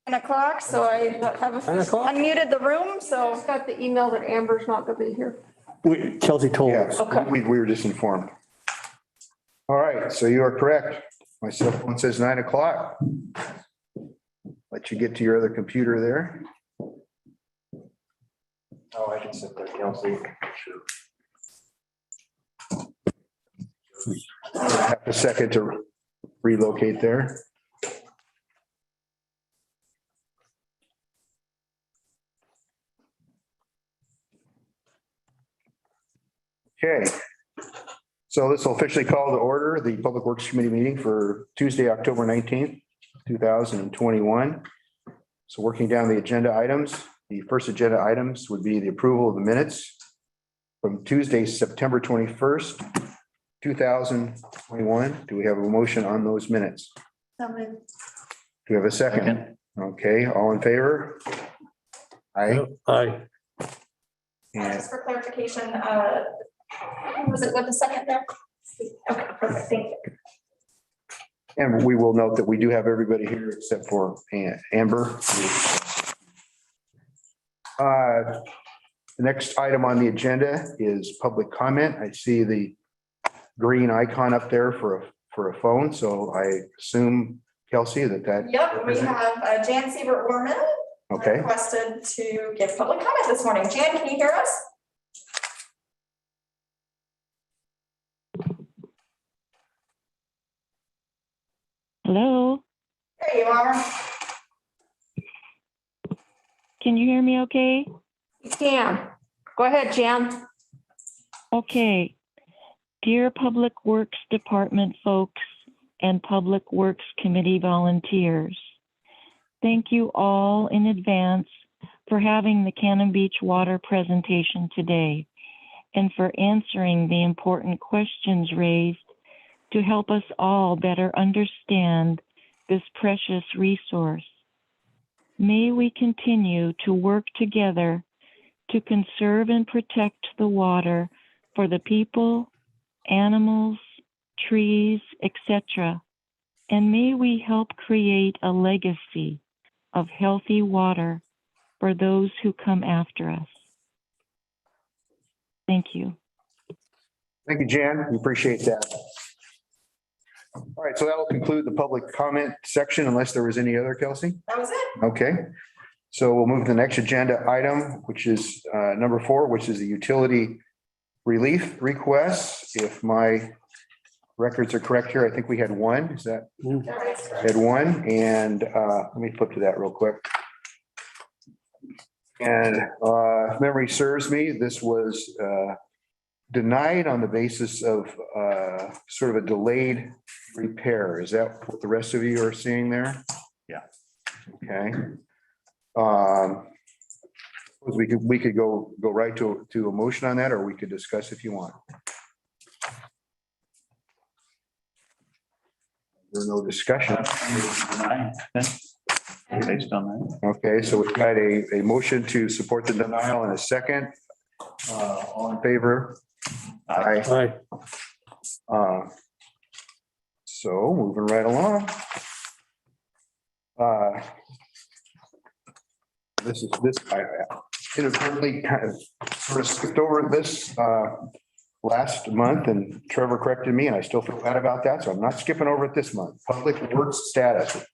9 o'clock, so I have 9 o'clock? unmuted the room, so. Just got the email that Amber's not gonna be here. Kelsey told us. Yes, Okay. we were just informed. All right, so you are correct. My cell phone says 9 o'clock. Let you get to your other computer there. Oh, I can sit there, Kelsey. Sure. Have a second to relocate there. Okay, so this will officially call to order the Public Works Committee meeting for Tuesday, October 19th, 2021. So working down the agenda items, the first agenda items would be the approval of the minutes from Tuesday, September 21st, 2021. Do we have a motion on those minutes? Do we have a second? Okay, all in favor? Aye. Aye. And Just for clarification, was it with the second there? Okay, perfect, thank you. And we will note that we do have everybody here except for Amber. The next item on the agenda is public comment. I see the green icon up there for a phone, so I assume, Kelsey, that. Yep, we have Jan Siebert-Orman. Okay, Requested to give public comment this morning. Jan, can you hear us? Hello, There you are. can you hear me okay? You can. Go ahead, Jan. Okay. Dear Public Works Department folks and Public Works Committee volunteers, thank you all in advance for having the Cannon Beach Water presentation today and for answering the important questions raised to help us all better understand this precious resource. May we continue to work together to conserve and protect the water for the people, animals, trees, etc. And may we help create a legacy of healthy water for those who come after us. Thank you. thank you, Jan. We appreciate that. All right, so that will conclude the public comment section unless there was any other, Kelsey? That was it. Okay, so we'll move to the next agenda item, which is number 4, which is the utility relief requests. If my records are correct here, I think we had one. Is that? Had one, and let me flip to that real quick. And if memory serves me, this was denied on the basis of sort of a delayed repair. Is that what the rest of you are seeing there? Yeah. Okay. We could go right to a motion on that, or we could discuss if you want. There's no discussion. Based on that. Okay, so we've got a motion to support the denial in a second. All in favor? Aye. Aye. So moving right along. I inadvertently kind of sort of skipped over this last month, and Trevor corrected me, and I still feel bad about that, so I'm not skipping over it this month. Public Works status.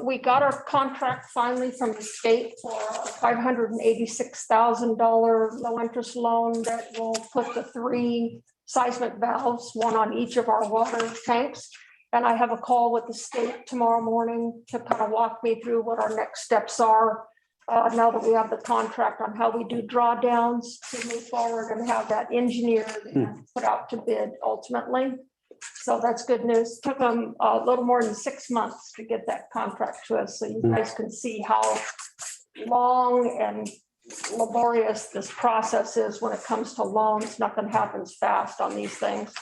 We got our contract finally from the state for a $586,000 low interest loan that will put the 3 seismic valves, one on each of our water tanks. And I have a call with the state tomorrow morning to kind of walk me through what our next steps are. Now that we have the contract on how we do drawdowns to move forward and have that engineered and put out to bid ultimately. So that's good news. Took them a little more than 6 months to get that contract to us. So you guys can see how long and laborious this process is when it comes to loans. Nothing happens fast on these things.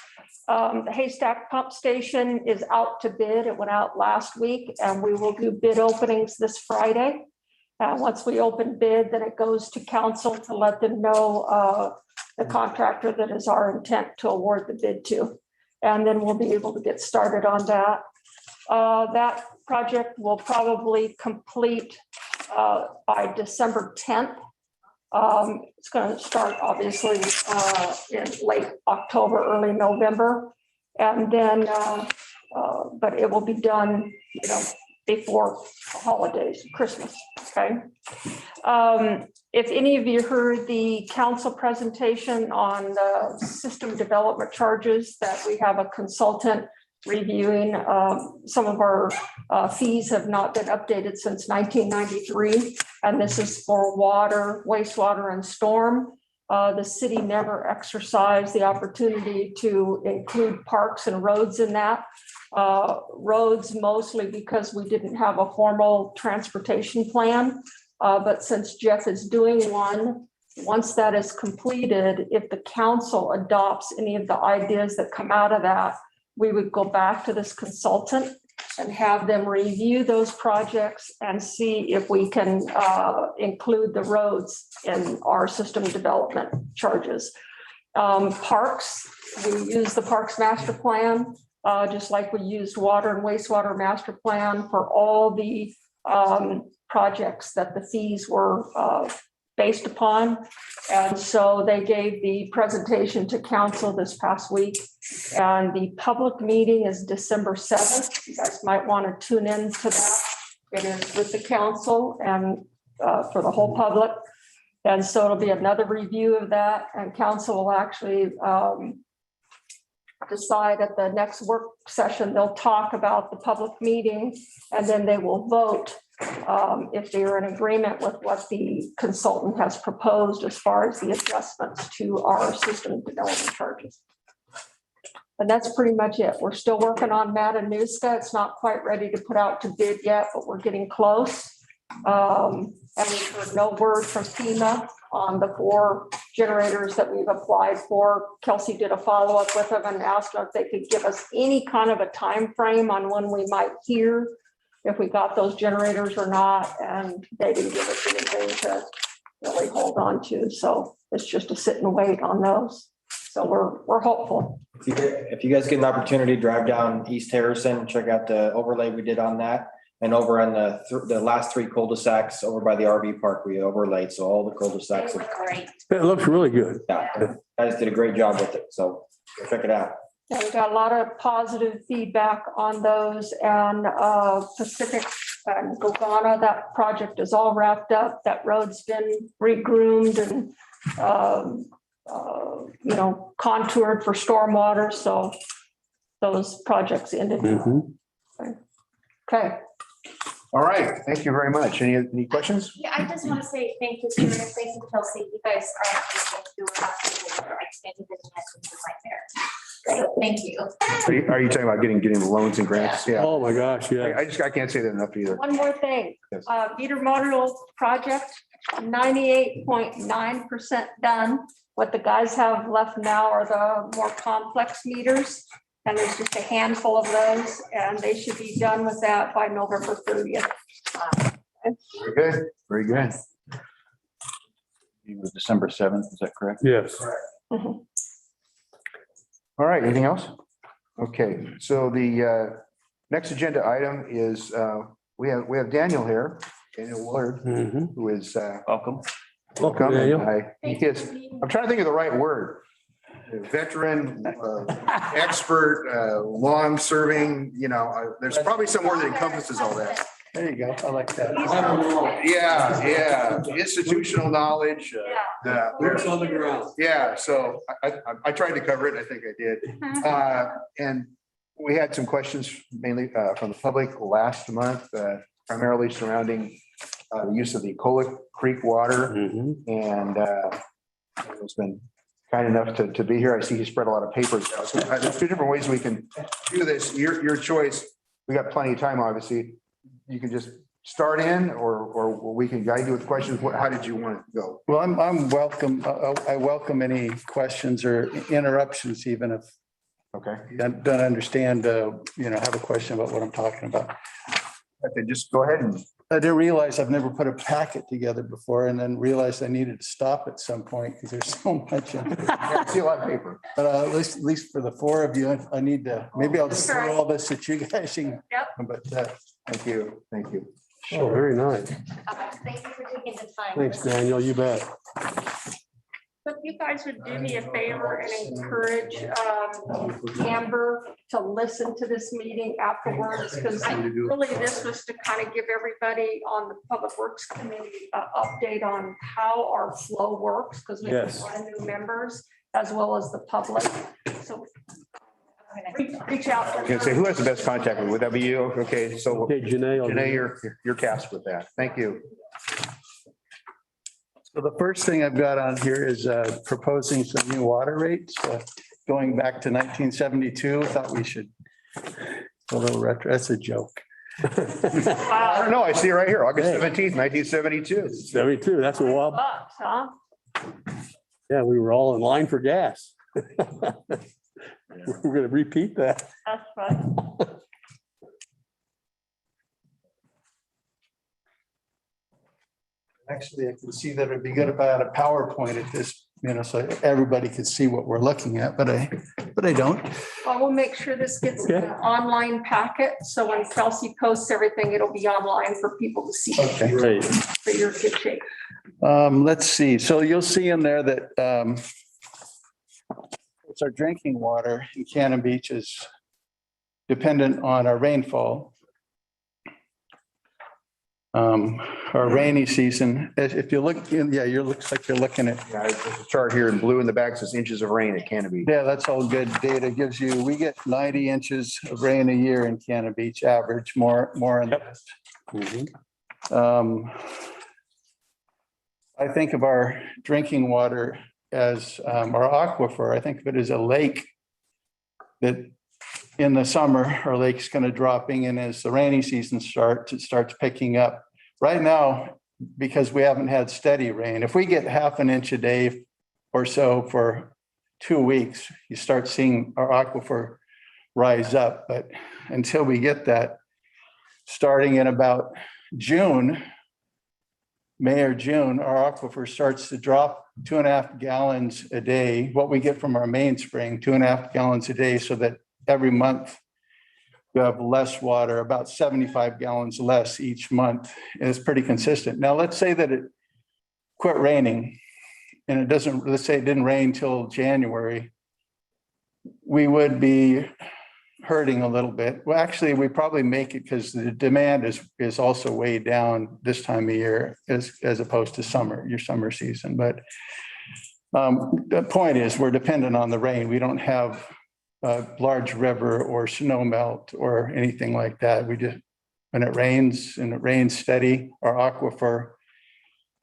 The Haystack pump station is out to bid. It went out last week, and we will do bid openings this Friday. Once we open bid, then it goes to council to let them know the contractor that is our intent to award the bid to. And then we'll be able to get started on that. That project will probably complete by December 10th. It's going to start obviously in late October, early November. And then, but it will be done, before the holidays, Christmas, okay? If any of you heard the council presentation on the system development charges, that we have a consultant reviewing, some of our fees have not been updated since 1993, and this is for water, wastewater, and storm. The city never exercised the opportunity to include parks and roads in that. Roads mostly because we didn't have a formal transportation plan. But since Jeff is doing one, once that is completed, if the council adopts any of the ideas that come out of that, we would go back to this consultant and have them review those projects and see if we can include the roads in our system development charges. Parks, we use the Parks Master Plan, just like we used water and wastewater master plan for all the projects that the fees were based upon. And so they gave the presentation to council this past week, and the public meeting is December 7th. You guys might want to tune in to that. It is with the council and for the whole public. And so it'll be another review of that, and council will actually decide at the next work session. They'll talk about the public meeting, and then they will vote if they're in agreement with what the consultant has proposed as far as the adjustments to our system development charges. And that's pretty much it. We're still working on Matanuska. It's not quite ready to put out to bid yet, but we're getting close. And we've heard no word from FEMA on the 4 generators that we've applied for. Kelsey did a follow-up with them and asked them if they could give us any kind of a time frame on when we might hear if we got those generators or not, and they didn't give us anything to really hold on to. So it's just a sit and wait on those. So we're hopeful. If you guys get an opportunity, drive down East Harrison, check out the overlay we did on that. And over on the last 3 cul-de-sacs over by the RV park, we overlaid. So all the cul-de-sacs. Great. It looks really good. Yeah, guys did a great job with it. So check it out. Yeah, we got a lot of positive feedback on those, and Pacific and Gogana, that project is all wrapped up. That road's been re-groomed and contoured for stormwater. So those projects ended. Mhm. Okay. All right, thank you very much. Any questions? Yeah, I just want to say thank you, Karen, thank you, Kelsey. You guys are amazing. You are absolutely right. Standing business is right there. So thank you. Are you talking about getting the loans and grants? Yeah. Oh, my gosh, yeah. I can't say that enough either. One more thing, Yes. meter module project, 98.9% done. What the guys have left now are the more complex meters. And there's just a handful of those, and they should be done with that by November 30th. Very good, very good. It was December 7th, is that correct? Yes. Mhm. All right, anything else? Okay, so the next agenda item is, we have Daniel here, Daniel Willard, Mhm. who is Welcome. welcome. Daniel. He is, I'm trying to think of the right word. Veteran, expert, long-serving, there's probably some word that encompasses all that. There you go. I like that. Yeah, institutional knowledge. Boots on the ground. Yeah, so I tried to cover it. I think I did. And we had some questions mainly from the public last month, primarily surrounding the use of the Cola Creek water. Mhm. And it's been kind enough to be here. I see he spread a lot of papers out. So there's 2 different ways we can do this. Your choice. We got plenty of time, obviously. You can just start in, or we can guide you with questions. How did you want to go? Well, I'm welcome. I welcome any questions or interruptions, even if Okay. you don't understand, have a question about what I'm talking about. Okay, just go ahead and didn't realize I've never put a packet together before and then realized I needed to stop at some point because there's so much. See a lot of paper. But at least for the four of you, I need to, maybe I'll just throw all this at you guys. Yep. But Thank you. Thank you. Oh, very nice. Thank you for taking the time. Thanks, Daniel. You bet. If you guys would do me a favor and encourage Amber to listen to this meeting afterwards, because really this was to kind of give everybody on the Public Works Committee an update on how our flow works, because we have Yes. a lot of new members as well as the public. So reach out. I was gonna say, who has the best contact? Would that be you? Okay, so Okay, Janae. Janae, you're tasked with that. Thank you. so the first thing I've got on here is proposing some new water rates, going back to 1972. Thought we should, a little retro, that's a joke. I don't know. I see it right here, August 17th, 1972. 72, that's a while. Bucks, huh? Yeah, we were all in line for gas. We're gonna repeat that. That's right. Actually, I can see that it'd be good if I had a PowerPoint at this, so everybody could see what we're looking at, but I don't. Well, we'll make sure this gets in an online packet. So when Kelsey posts everything, it'll be online for people to see. Okay. Great. So you're in good shape. Let's see. So you'll see in there that it's our drinking water in Cannon Beach is dependent on our rainfall. Our rainy season, if you look in, looks like you're looking at, Yeah, there's a chart here in blue in the back says inches of rain at Canopy. yeah, that's all good data. Gives you, we get 90 inches of rain a year in Cannon Beach, average, more in the west. I think of our drinking water as our aquifer. I think of it as a lake that in the summer, our lake's going to dropping, and as the rainy season starts, it starts picking up. Right now, because we haven't had steady rain, if we get half an inch a day or so for 2 weeks, you start seeing our aquifer rise up. But until we get that, starting in about June, May or June, our aquifer starts to drop 2.5 gallons a day, what we get from our mainspring, 2.5 gallons a day, so that every month we have less water, about 75 gallons less each month. And it's pretty consistent. Now, let's say that it quit raining and it doesn't, let's say it didn't rain till January. We would be hurting a little bit. Well, actually, we probably make it because the demand is also way down this time of year as opposed to your summer season. But the point is we're dependent on the rain. We don't have a large river or snow melt or anything like that. We just, when it rains and it rains steady, our aquifer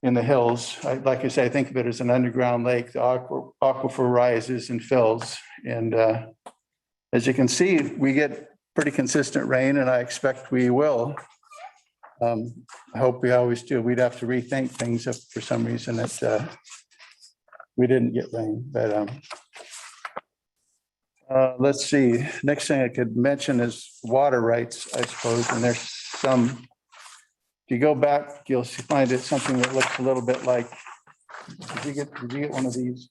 in the hills, like I say, I think of it as an underground lake. The aquifer rises and fills. And as you can see, we get pretty consistent rain, and I expect we will. I hope we always do. We'd have to rethink things if for some reason that we didn't get rain, but let's see. Next thing I could mention is water rights, I suppose. And there's some, if you go back, you'll find it something that looks a little bit like, did you get one of these?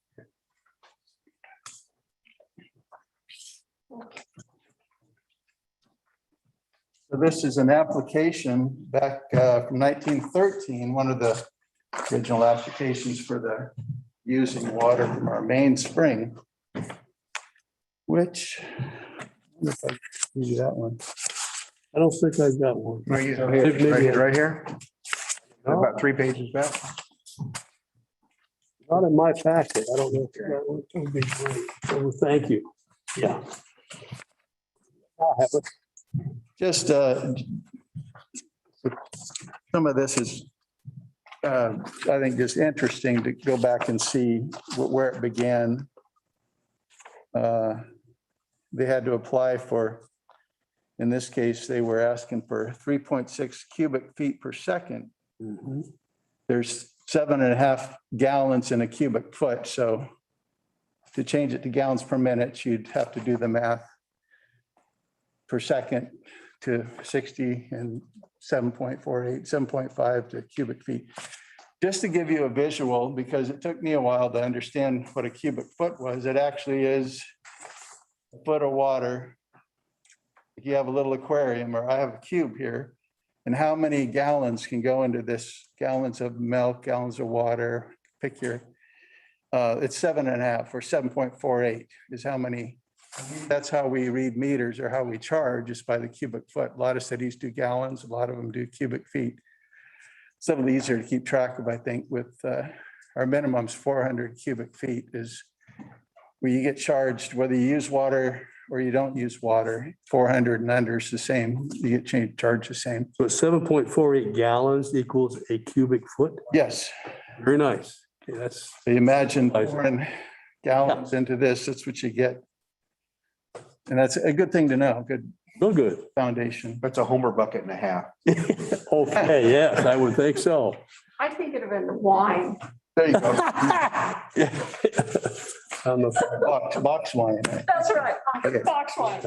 So this is an application back from 1913, one of the original applications for the using water from our main spring. Which, I wonder if I can give you that one. I don't think I've got one. Right Maybe here, right here. About 3 pages back. Not in my packet. I don't know. If that one would be great. Oh, thank you. Yeah. I'll have it. Just some of this is, I think, just interesting to go back and see where it began. They had to apply for, in this case, they were asking for 3.6 cubic feet per second. There's 7.5 gallons in a cubic foot. So to change it to gallons per minute, you'd have to do the math per second to 60 and 7.48, 7.5 to cubic feet. Just to give you a visual, because it took me a while to understand what a cubic foot was, it actually is a foot of water. If you have a little aquarium, or I have a cube here, and how many gallons can go into this, gallons of milk, gallons of water, pick your, it's 7.5 or 7.48 is how many. That's how we read meters, or how we charge, is by the cubic foot. A lot of cities do gallons, a lot of them do cubic feet. Some of these are to keep track of, I think, with our minimum's 400 cubic feet is where you get charged, whether you use water or you don't use water. 400 and under is the same. You get charged the same. So 7.48 gallons equals a cubic foot? Yes. Very nice. Okay, that's, So you imagine pouring gallons into this, that's what you get. And that's a good thing to know, good real good. foundation. That's a Homer bucket and a half. Okay, yes, I would think so. I think it'd have been wine. There you go. On the- Box wine. That's right. Okay. Box wine.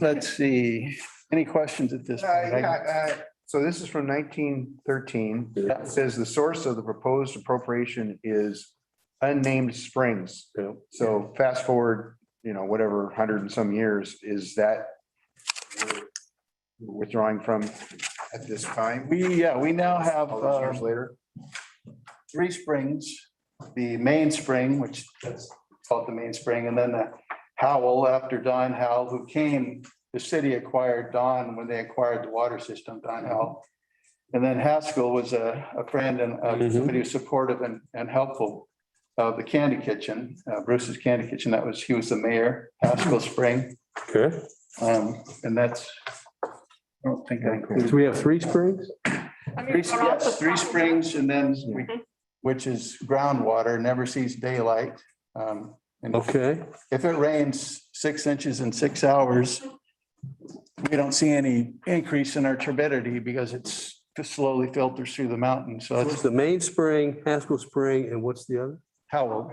Let's see, any questions at this point? So this is from 1913. It says the source of the proposed appropriation is unnamed springs. Yeah. So fast forward, whatever, 100 and some years, is that we're withdrawing from at this time? We now have All those years later? 3 springs, the main spring, which that's called the main spring, and then the Howell after Don Howell, who came, the city acquired Don when they acquired the water system, Don Howell. And then Haskell was a friend and somebody who's supportive and helpful of the Candy Kitchen, Bruce's Candy Kitchen. He was the mayor, Haskell Spring. Okay, And that's, I don't think that includes. so we have 3 springs? Yes, 3 springs, and then which is groundwater, never sees daylight. And Okay, if it rains 6 inches in 6 hours, we don't see any increase in our turbidity because it's just slowly filters through the mountain. So it's it's the main spring, Haskell Spring, and what's the other? Howell.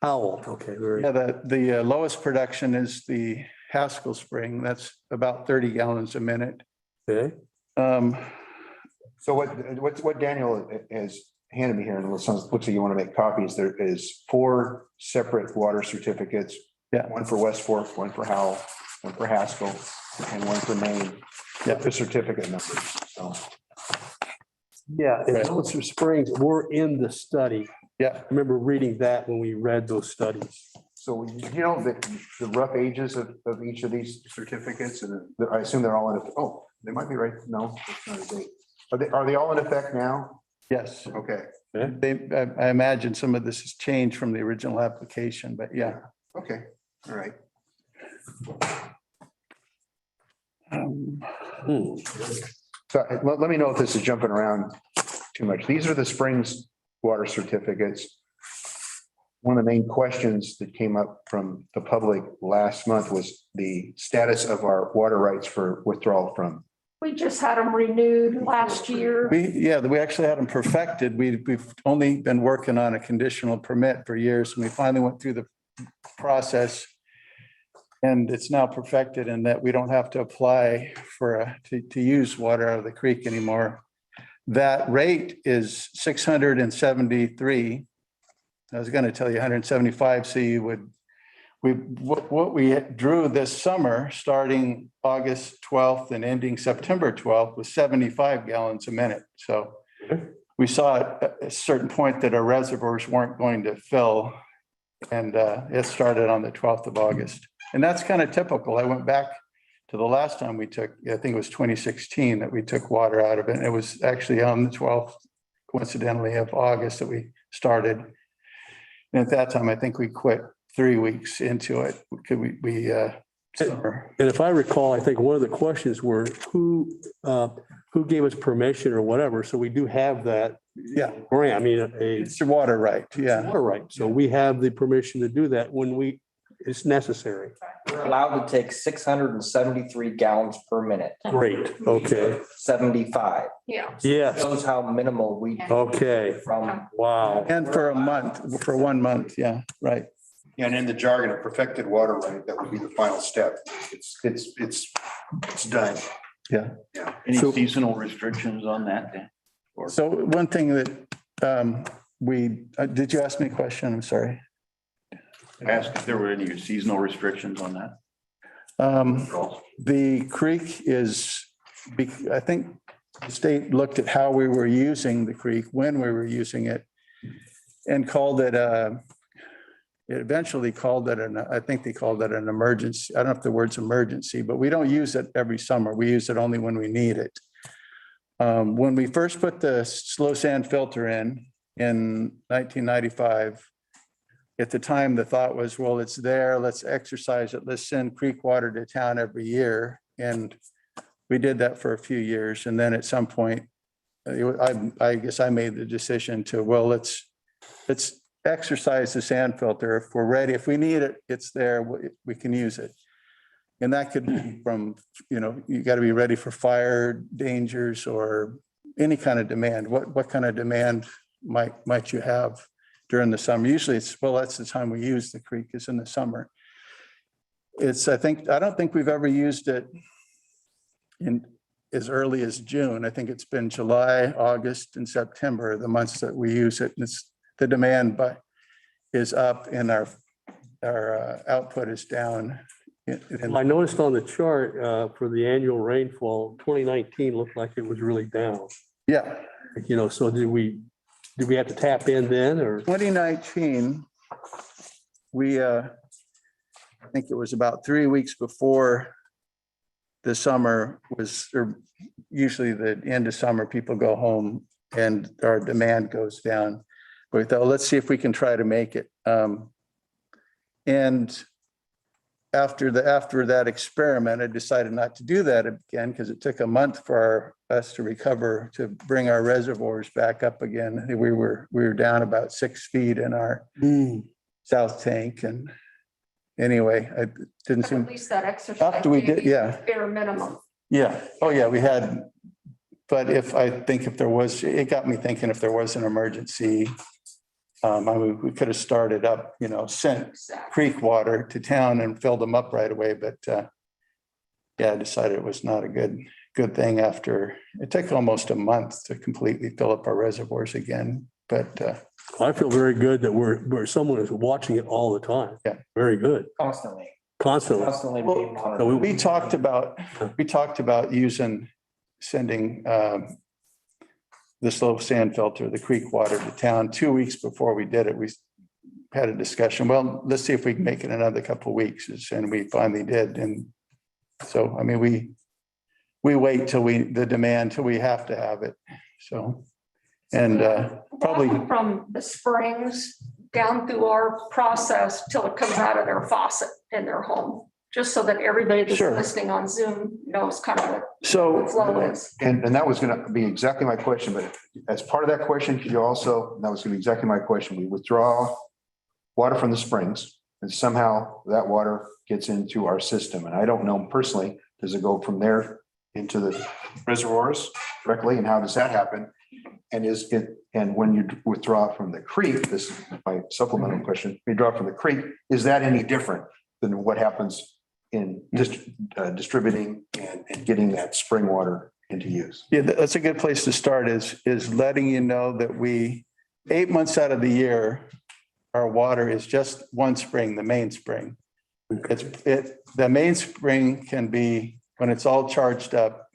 Howell, okay, very, Yeah, the lowest production is the Haskell Spring. That's about 30 gallons a minute. okay. So what Daniel has handed me here, and it looks like you want to make copies, there is 4 separate water certificates. Yeah. One for West Fork, one for Howell, one for Haskell, and one for Maine. Yeah. The certificate numbers, so. Yeah, and those are springs were in the study. Yeah. I remember reading that when we read those studies. So the rough ages of each of these certificates, and I assume they're all in, they might be right, no, that's not a date. Are they all in effect now? Yes. Okay, I imagine some of this has changed from the original application, but yeah. okay, all right. So let me know if this is jumping around too much. These are the springs water certificates. One of the main questions that came up from the public last month was the status of our water rights for withdrawal from. We just had them renewed last year. We actually had them perfected. We've only been working on a conditional permit for years, and we finally went through the process. And it's now perfected in that we don't have to apply to use water out of the creek anymore. That rate is 673. I was going to tell you 175. So you would, what we drew this summer, starting August 12th and ending September 12th, was 75 gallons a minute. So we saw at a certain point that our reservoirs weren't going to fill. And it started on the 12th of August. And that's kind of typical. I went back to the last time we took, I think it was 2016 that we took water out of it. And it was actually on the 12th, coincidentally, of August that we started. And at that time, I think we quit 3 weeks into it. Summer. And if I recall, I think one of the questions were who gave us permission or whatever. So we do have that. Yeah. Grant, I mean, It's your water right. Yeah. water right. So we have the permission to do that when it's necessary. We're allowed to take 673 gallons per minute, Great, okay, 75. Yeah. yes, Shows how minimal we okay, from. wow. And for a month, for 1 month. Yeah, right. Yeah, and in the jargon of perfected water right, that would be the final step. It's done. Yeah. Yeah. Any So- seasonal restrictions on that then? Or So one thing that did you ask me a question? I'm sorry. ask if there were any seasonal restrictions on that? The creek is, I think the state looked at how we were using the creek, when we were using it, and called it it eventually called it I think they called it an emergency. I don't know if the word's emergency, but we don't use it every summer. We use it only when we need it. When we first put the slow sand filter in 1995, at the time, the thought was, well, it's there, let's exercise it, let's send creek water to town every year. And we did that for a few years. And then at some point, I guess I made the decision to, well, let's exercise the sand filter. If we're ready, if we need it, it's there, we can use it. And that could be from, you got to be ready for fire dangers or any kind of demand. What kind of demand might you have during the summer? Usually that's the time we use the creek is in the summer. I don't think we've ever used it in as early as June. I think it's been July, August, and September, the months that we use it. And the demand is up and our output is down. I noticed on the chart for the annual rainfall, 2019 looked like it was really down. Yeah. So did we have to tap in then or? 2019, I think it was about 3 weeks before the summer was, or usually the end of summer, people go home and our demand goes down. But we thought, let's see if we can try to make it. And after that experiment, I decided not to do that again because it took a month for us to recover, to bring our reservoirs back up again. We were down about 6 feet in our south tank. And anyway, I didn't At seem, least that exercise. after we did, gave you yeah. Bare minimum. Yeah. Oh, yeah, we had, but it got me thinking if there was an emergency, we could have started up, sent creek water to town and filled them up right away. But I decided it was not a good thing after it took almost a month to completely fill up our reservoirs again. But I feel very good that we're someone is watching it all the time. Yeah. Very good. Constantly Constantly. being monitored. we talked about sending the slow sand filter, the creek water to town 2 weeks before we did it. We had a discussion. Well, let's see if we can make it another couple of weeks. And we finally did. And so, I mean, we wait till the demand till we have to have it. So, and probably Walking from the springs down through our process till it comes out of their faucet in their home, just so that everybody that's Sure. listening on Zoom knows kind of what so. the flow is. And that was going to be exactly my question, but as part of that question, could you also, that was going to be exactly my question. We withdraw water from the springs and somehow that water gets into our system. And I don't know personally, does it go from there into the reservoirs directly? And how does that happen? And when you withdraw from the creek, this is my supplemental question, when you draw from the creek, is that any different than what happens in distributing and getting that spring water into use? Yeah, that's a good place to start is letting you know that 8 months out of the year, our water is just one spring, the main spring. The main spring can be, when it's all charged up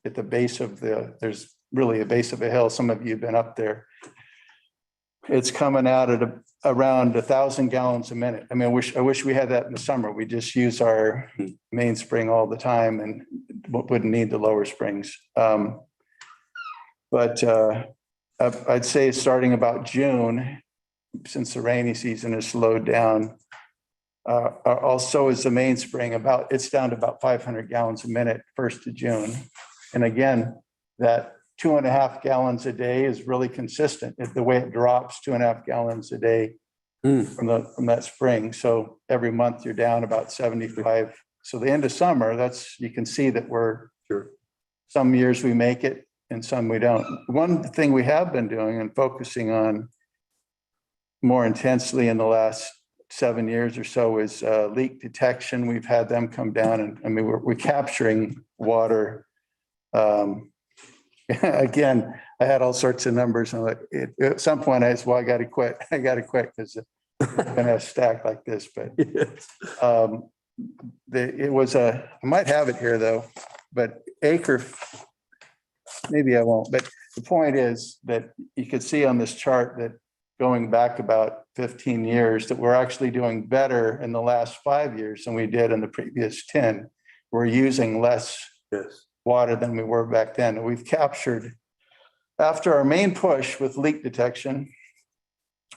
at the base of there's really a base of a hill. Some of you have been up there. It's coming out at around 1,000 gallons a minute. I mean, I wish we had that in the summer. We just use our main spring all the time and wouldn't need the lower springs. But I'd say starting about June, since the rainy season has slowed down, also is the main spring it's down to about 500 gallons a minute 1st of June. And again, that 2.5 gallons a day is really consistent. The way it drops 2.5 gallons a day from that spring. So every month you're down about 75. So the end of summer, you can see that some years we make it and some we don't. One thing we have been doing and focusing on more intensely in the last 7 years or so is leak detection. We've had them come down and, I mean, we're capturing water. Again, I had all sorts of numbers and at some point I said, well, I got to quit. I got to quit because it's going to stack like this, but it was I might have it here though, but acre, maybe I won't, but the point is that you could see on this chart that going back about 15 years that we're actually doing better in the last 5 years than we did in the previous 10. We're using less water than we were back then. And we've captured, after our main push with leak detection,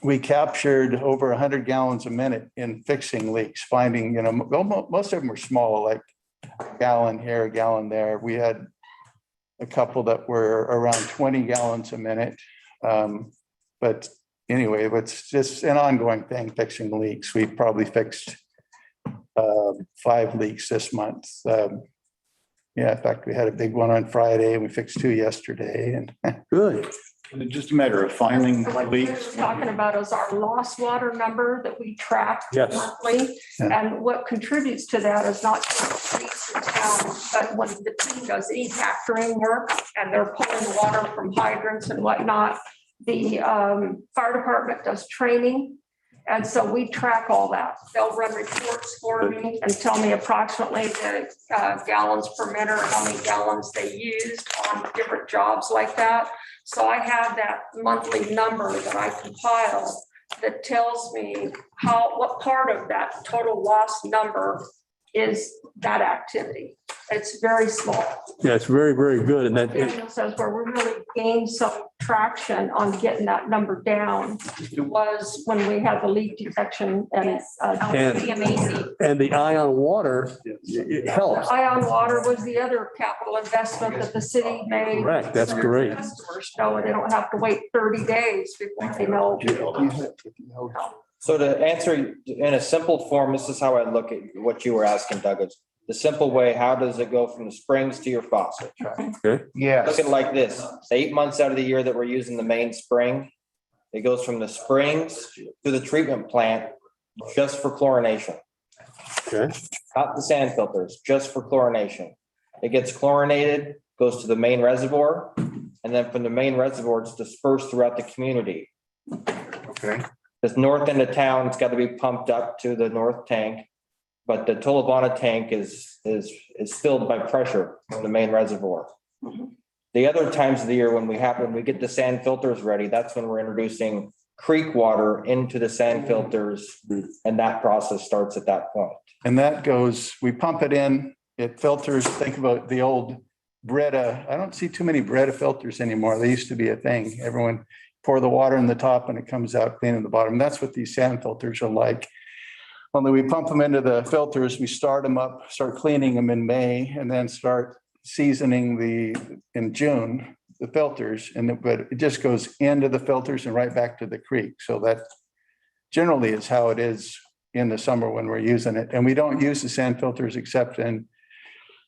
we captured over 100 gallons a minute in fixing leaks, finding, you know, most of them were small, like a gallon here, a gallon there. We had a couple that were around 20 gallons a minute. But anyway, it's just an ongoing thing, fixing leaks. We probably fixed 5 leaks this month. Yeah, in fact, we had a big one on Friday. We fixed 2 yesterday and Good. And it's just a matter of finding What we're leaks. talking about is our lost water number that we track Yes. monthly. Yeah. And what contributes to that is not just leaks in town, but when the team does e-factoring work and they're pulling water from hydrants and whatnot, the fire department does training. And so we track all that. They'll run reports for me and tell me approximately the gallons per minute or how many gallons they used on different jobs like that. So I have that monthly number that I compile that tells me what part of that total loss number is that activity. It's very small. Yeah, it's very, very good. And that, Daniel says where we really gained some traction on getting that number down was when we had the leak detection and Yes, that would be amazing. and the ion water, it helps. ion water was the other capital investment that the city made. Correct, that's great. Customers know they don't have to wait 30 days before they know. So to answer in a simple form, this is how I look at what you were asking, Doug. It's the simple way, how does it go from the springs to your faucet? Yes. Look at it like this, the 8 months out of the year that we're using the main spring, it goes from the springs to the treatment plant just for chlorination. Okay. Not the sand filters, just for chlorination. It gets chlorinated, goes to the main reservoir, and then from the main reservoir, it's dispersed throughout the community. Okay. This north end of town, it's got to be pumped up to the north tank, but the Tolovana tank is filled by pressure from the main reservoir. The other times of the year when we get the sand filters ready, that's when we're introducing creek water into the sand filters, and that process starts at that point. And that goes, we pump it in, it filters. Think about the old Brita. I don't see too many Brita filters anymore. They used to be a thing. Everyone pour the water in the top and it comes out clean in the bottom. That's what these sand filters are like. Only we pump them into the filters, we start them up, start cleaning them in May, and then start seasoning in June, the filters. But it just goes into the filters and right back to the creek. So that generally is how it is in the summer when we're using it. And we don't use the sand filters except in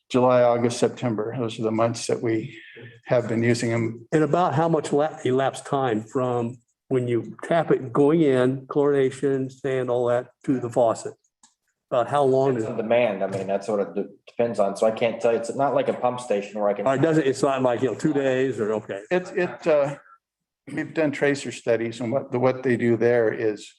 July, August, September. Those are the months that we have been using them. And about how much elapsed time from when you tap it going in, chlorination, sand, all that to the faucet? About how long It's is on it? demand. I mean, that's what it depends on. So I can't tell you, it's not like a pump station where I can. Or does it, it's not like, 2 days or, okay. We've done tracer studies, and what they do there is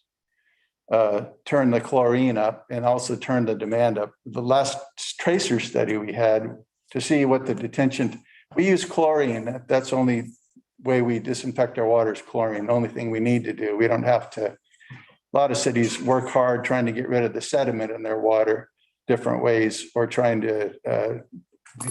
turn the chlorine up and also turn the demand up. The last tracer study we had to see what the detention, we use chlorine. That's the only way we disinfect our water is chlorine. The only thing we need to do. We don't have to. A lot of cities work hard trying to get rid of the sediment in their water different ways, or trying to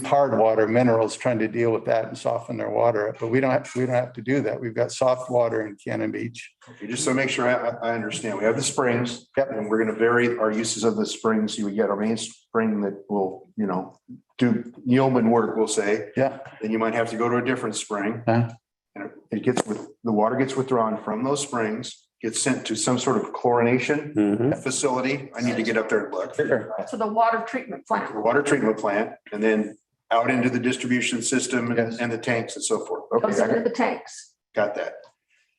hard water minerals, trying to deal with that and soften their water up. But we don't have to do that. We've got soft water in Cannon Beach. Okay, just so make sure I understand, we have the springs. Yep. And we're going to vary our uses of the springs. So we get our main spring that will, do yeoman work, we'll say. Yeah. Then you might have to go to a different spring. And the water gets withdrawn from those springs, gets sent to some sort of chlorination facility. I need to get up there and look. To the water treatment plant. The water treatment plant, and then out into the distribution system and the tanks and so forth. Goes Okay, into the tanks, got that.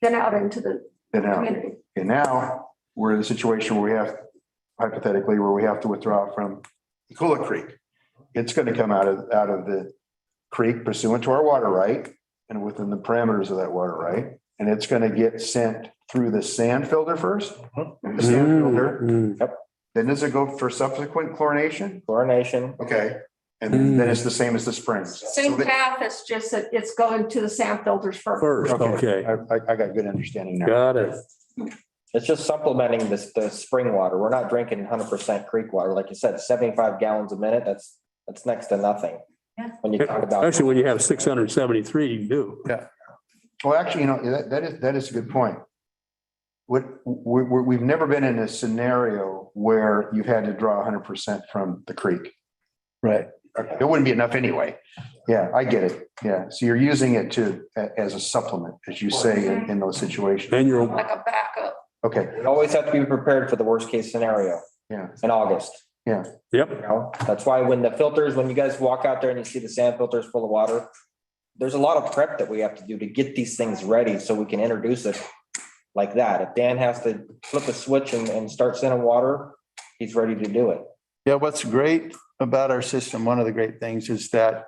then out into the Then now, community. okay, now we're in a situation where we have, hypothetically, where we have to withdraw from Cola Creek. It's going to come out of the creek pursuant to our water right and within the parameters of that water right. And it's going to get sent through the sand filter first. The sand filter. Then does it go for subsequent chlorination? Chlorination. Okay. And then it's the same as the springs. Same path, it's just that it's going to the sand filters first. First, okay, I got good understanding now. got it. It's just supplementing the spring water. We're not drinking 100% creek water. Like you said, 75 gallons a minute, that's next to nothing. Yeah. When you talk about. Actually, when you have 673, you do. Well, actually, that is a good point. We've never been in a scenario where you've had to draw 100% from the creek. Right. It wouldn't be enough anyway. Yeah, I get it. Yeah. So you're using it as a supplement, as you say, in those situations. And you're, Like a backup. Okay. We always have to be prepared for the worst case scenario Yeah. in August. Yeah. yep, You know, that's why when the filters, when you guys walk out there and you see the sand filters full of water, there's a lot of prep that we have to do to get these things ready so we can introduce it like that. If Dan has to flip a switch and start sending water, he's ready to do it. Yeah, what's great about our system, one of the great things is that,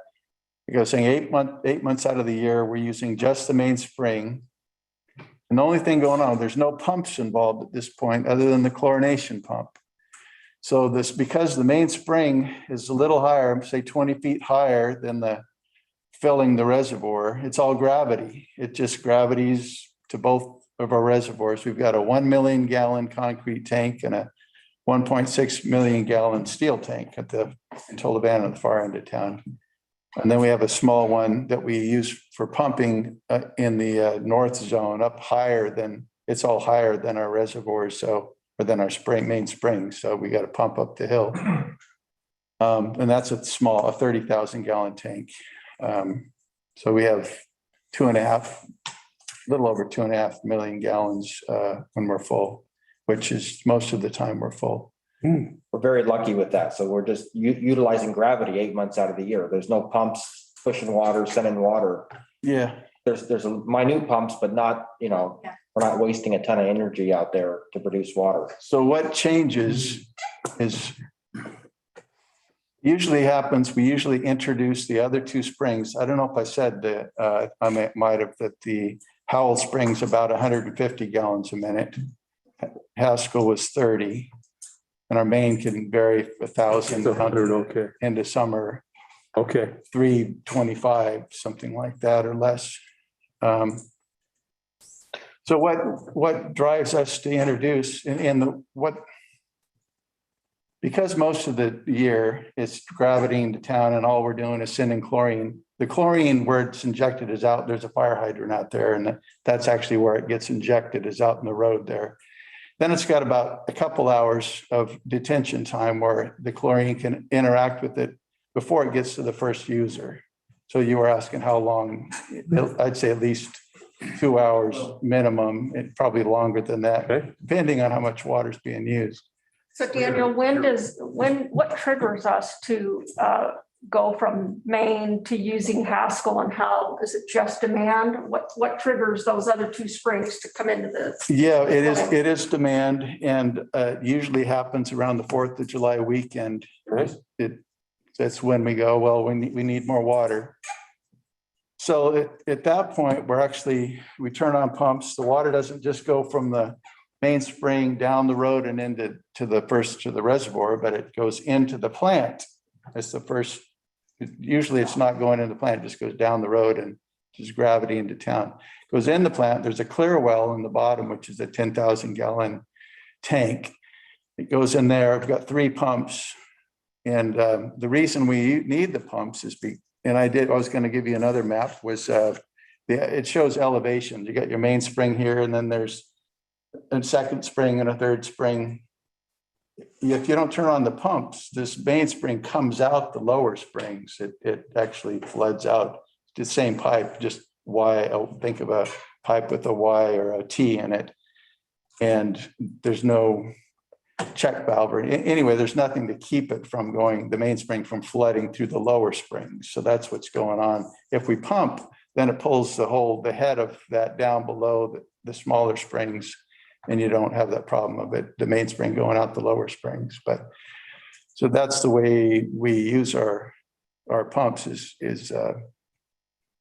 like I was saying, 8 months out of the year, we're using just the mainspring. And the only thing going on, there's no pumps involved at this point other than the chlorination pump. So this, because the mainspring is a little higher, say 20 feet higher than the filling the reservoir, it's all gravity. It just gravities to both of our reservoirs. We've got a 1 million gallon concrete tank and a 1.6 million gallon steel tank in Tolivana, at the far end of town. And then we have a small one that we use for pumping in the north zone up higher than, it's all higher than our reservoirs. So, or than our main spring. So we got to pump up the hill. And that's a 30,000 gallon tank. So we have a little over 2.5 million gallons when we're full, which is most of the time we're full. We're very lucky with that. So we're just utilizing gravity 8 months out of the year. There's no pumps pushing water, sending water. Yeah. There's a minute pumps, but not, we're not wasting a ton of energy out there to produce water. So what changes is usually happens, we usually introduce the other two springs. I don't know if I said that, I might have, that the Howell Springs about 150 gallons a minute. Haskell was 30. And our main can vary 1,000 okay, into summer, okay. 325, something like that or less. So what drives us to introduce because most of the year it's gravity into town and all we're doing is sending chlorine. The chlorine where it's injected is out, there's a fire hydrant out there, and that's actually where it gets injected, is out in the road there. Then it's got about a couple hours of detention time where the chlorine can interact with it before it gets to the first user. So you were asking how long, I'd say at least 2 hours minimum, and probably longer than that, depending on how much water is being used. So Daniel, what triggers us to go from Maine to using Haskell, and how is it just demand? What triggers those other two springs to come into this? Yeah, it is demand, and usually happens around the 4th of July weekend. That's when we go, well, we need more water. So at that point, we turn on pumps. The water doesn't just go from the main spring down the road and into to the reservoir, but it goes into the plant. That's the first. Usually it's not going in the plant, it just goes down the road and just gravity into town. Goes in the plant, there's a clear well in the bottom, which is a 10,000 gallon tank. It goes in there, I've got 3 pumps. And the reason we need the pumps is, I was going to give you another map, was it shows elevation. You got your main spring here, and then there's a second spring and a third spring. If you don't turn on the pumps, this main spring comes out the lower springs. It actually floods out the same pipe, just think of a pipe with a Y or a T in it. And there's no check valve or anyway, there's nothing to keep it from the mainspring from flooding through the lower springs. So that's what's going on. If we pump, then it pulls the head of that down below the smaller springs, and you don't have that problem of it, the main spring going out the lower springs. But so that's the way we use our pumps is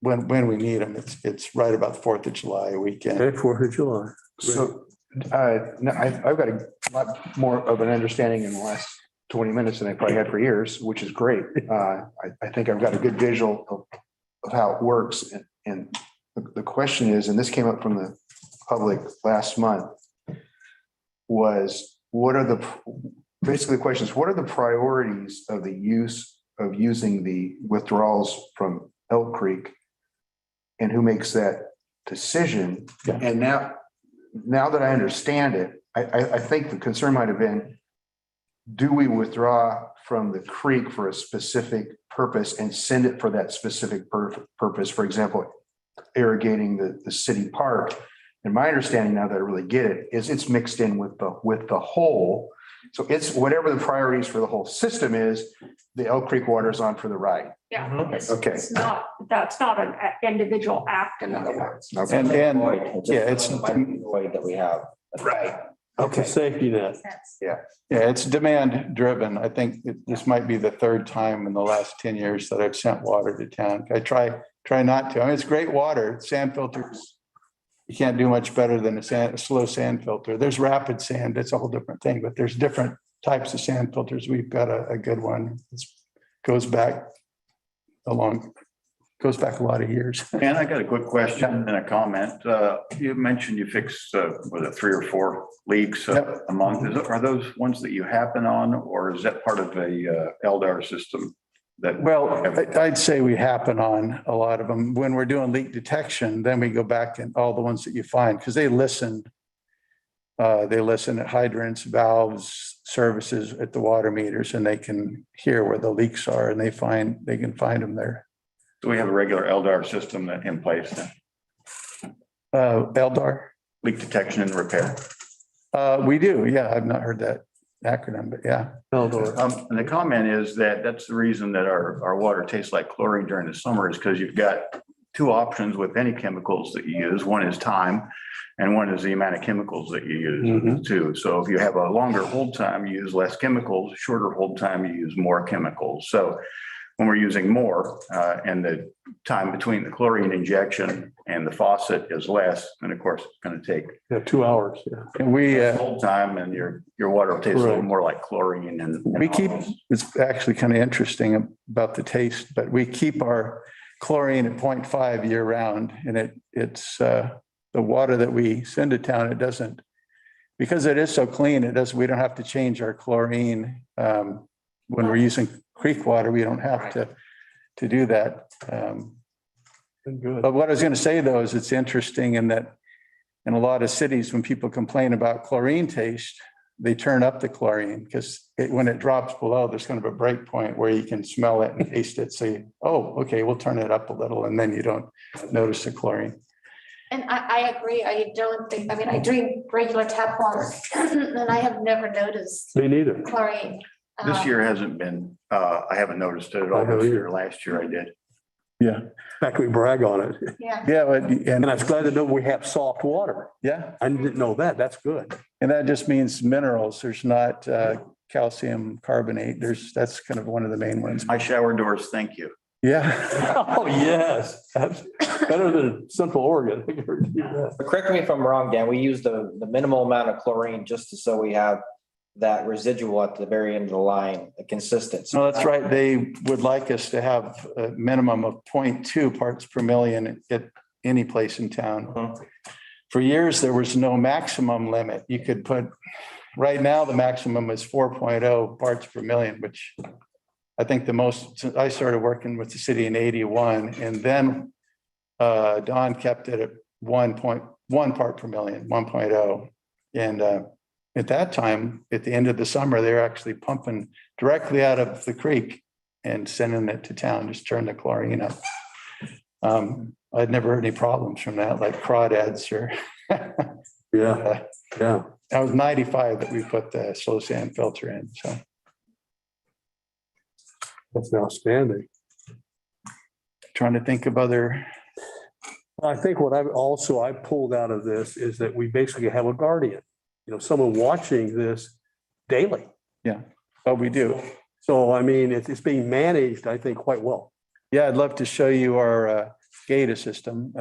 when we need them. It's right about the 4th of July weekend. Okay, 4th of July. So no, I've got a lot more of an understanding in the last 20 minutes than I probably had for years, which is great. I think I've got a good visual of how it works. And the question is, and this came up from the public last month, was basically the question is, what are the priorities of the use of using the withdrawals from Elk Creek? And who makes that decision? Yeah. And now that I understand it, I think the concern might have been, do we withdraw from the creek for a specific purpose and send it for that specific purpose? For example, irrigating the city park. And my understanding, now that I really get it, is it's mixed in with the whole. So it's whatever the priorities for the whole system is, the Elk Creek water is on for the ride. Yeah. It's Okay. that's not an individual act, in other words. Okay. And Yeah, it's void that we have. Right. It's a safety net. yeah, it's demand driven. I think this might be the 3rd time in the last 10 years that I've sent water to town. I try not to. I mean, it's great water. Sand filters, you can't do much better than a slow sand filter. There's rapid sand. It's a whole different thing, but there's different types of sand filters. We've got a good one. It goes back a lot of years. And I got a quick question and a comment. You mentioned you fixed, was it 3 or 4 leaks a month? Are those ones that you happen on, or is that part of a LDAR system? Well, I'd say we happen on a lot of them. When we're doing leak detection, then we go back and all the ones that you find, because they listen at hydrants, valves, services at the water meters, and they can hear where the leaks are, and they can find them there. So we have a regular LDAR system in place then, LDAR? leak detection and repair. We do. Yeah. I've not heard that acronym, but yeah. And the comment is that's the reason that our water tastes like chlorine during the summer, is because you've got 2 options with any chemicals that you use. One is time, and one is the amount of chemicals that you use too. So if you have a longer hold time, you use less chemicals. Shorter hold time, you use more chemicals. So when we're using more and the time between the chlorine injection and the faucet is less, and of course it's going to take 2 hours. Yeah. And we, whole time, and your water will taste a little more like chlorine. And we keep, it's actually kind of interesting about the taste, but we keep our chlorine at 0.5 year round, and it's the water that we send to town, it doesn't, because it is so clean, we don't have to change our chlorine. When we're using creek water, we don't have to do that. Good. But what I was going to say though, is it's interesting in that in a lot of cities, when people complain about chlorine taste, they turn up the chlorine, because when it drops below, there's kind of a break point where you can smell it and taste it. Say, oh, okay, we'll turn it up a little, and then you don't notice the chlorine. And I agree. I don't think, I mean, I drink regular tap water and I have never noticed Me neither. chlorine. this year hasn't been, I haven't noticed it at all this year. Last year I did. Yeah. In fact, we brag on it. Yeah. Yeah. And I was glad to know we have soft water. Yeah. I didn't know that. That's good. And that just means minerals. There's not calcium carbonate. That's kind of one of the main ones. My shower doors, thank you. Yeah. Oh, yes. That's better than Central Oregon. But correct me if I'm wrong, Dan, we use the minimal amount of chlorine just so we have that residual at the very end of the line, the consistency. No, that's right. They would like us to have a minimum of 0.2 parts per million at any place in town. For years, there was no maximum limit. You could put, right now, the maximum is 4.0 parts per million, which I think the most, I started working with the city in 81, and then Don kept it at 1.1 part per million, 1.0. And at that time, at the end of the summer, they were actually pumping directly out of the creek and sending it to town, just turn the chlorine up. I'd never heard any problems from that, like crawdads or. Yeah, yeah. That was 95 that we put the slow sand filter in, so. That's outstanding. Trying to think of other, I think what I pulled out of this is that we basically have a guardian. someone watching this daily. But we do. So, I mean, it's being managed, I think, quite well. Yeah, I'd love to show you our SCADA system.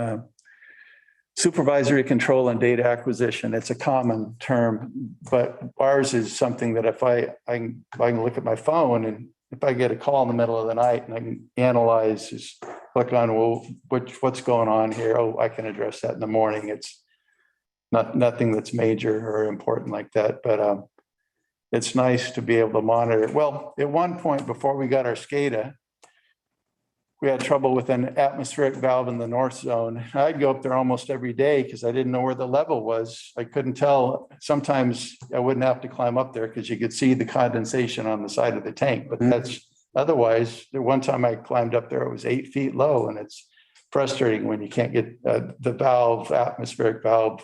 Supervisory control and data acquisition. It's a common term, but ours is something that if I can look at my phone, and if I get a call in the middle of the night and I can analyze, just click on, well, what's going on here? Oh, I can address that in the morning. It's nothing that's major or important like that, but it's nice to be able to monitor. Well, at one point before we got our SCADA, we had trouble with an atmospheric valve in the north zone. I'd go up there almost every day because I didn't know where the level was. I couldn't tell. Sometimes I wouldn't have to climb up there because you could see the condensation on the side of the tank, but that's otherwise. The one time I climbed up there, it was 8 feet low, and it's frustrating when you can't get the valve, atmospheric valve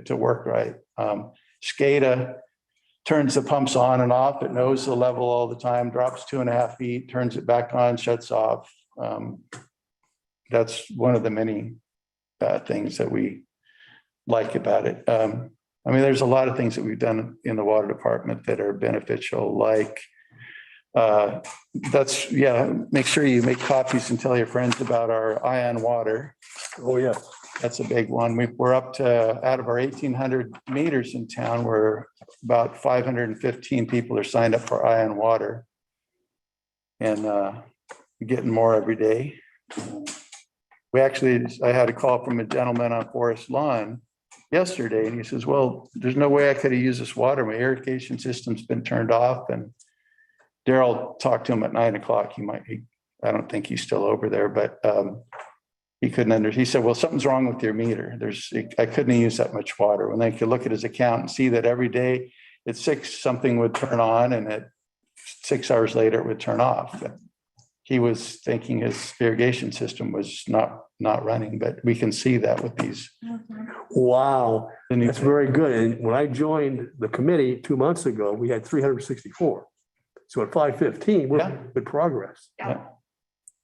to work right. SCADA turns the pumps on and off. It knows the level all the time, drops 2.5 feet, turns it back on, shuts off. That's one of the many things that we like about it. I mean, there's a lot of things that we've done in the water department that are beneficial, like make sure you make copies and tell your friends about our ion water. Oh, yeah. That's a big one. We're up to, out of our 1,800 meters in town, we're about 515 people are signed up for ion water. And getting more every day. I had a call from a gentleman on Forest Lawn yesterday, and he says, well, there's no way I could have used this water. My irrigation system's been turned off. And Daryl talked to him at 9 o'clock. I don't think he's still over there, but he couldn't he said, well, something's wrong with your meter. I couldn't use that much water. When they could look at his account and see that every day at 6, something would turn on, and at 6 hours later, it would turn off. He was thinking his irrigation system was not running, but we can see that with these. Wow, that's very good. And when I joined the committee 2 months ago, we had 364. So at 515, we're in good progress. Yeah.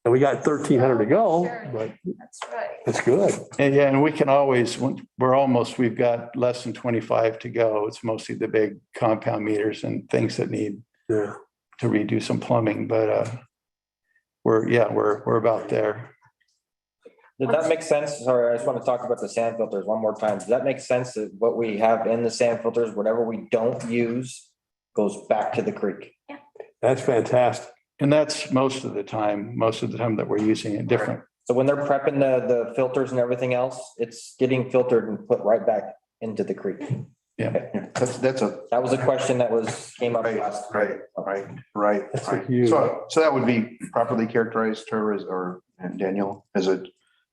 And we got 1,300 to go, but That's right. that's good. And we can always, we've got less than 25 to go. It's mostly the big compound meters and things that need Yeah. to redo some plumbing, but we're about there. Did that make sense? Sorry, I just want to talk about the sand filters one more time. Does that make sense that what we have in the sand filters, whatever we don't use, goes back to the creek? That's fantastic. And that's most of the time that we're using it different. So when they're prepping the filters and everything else, it's getting filtered and put right back into the creek. Yeah. That was a question that came up Right, last. right. That's a huge. So that would be properly characterized, Trevor, and Daniel,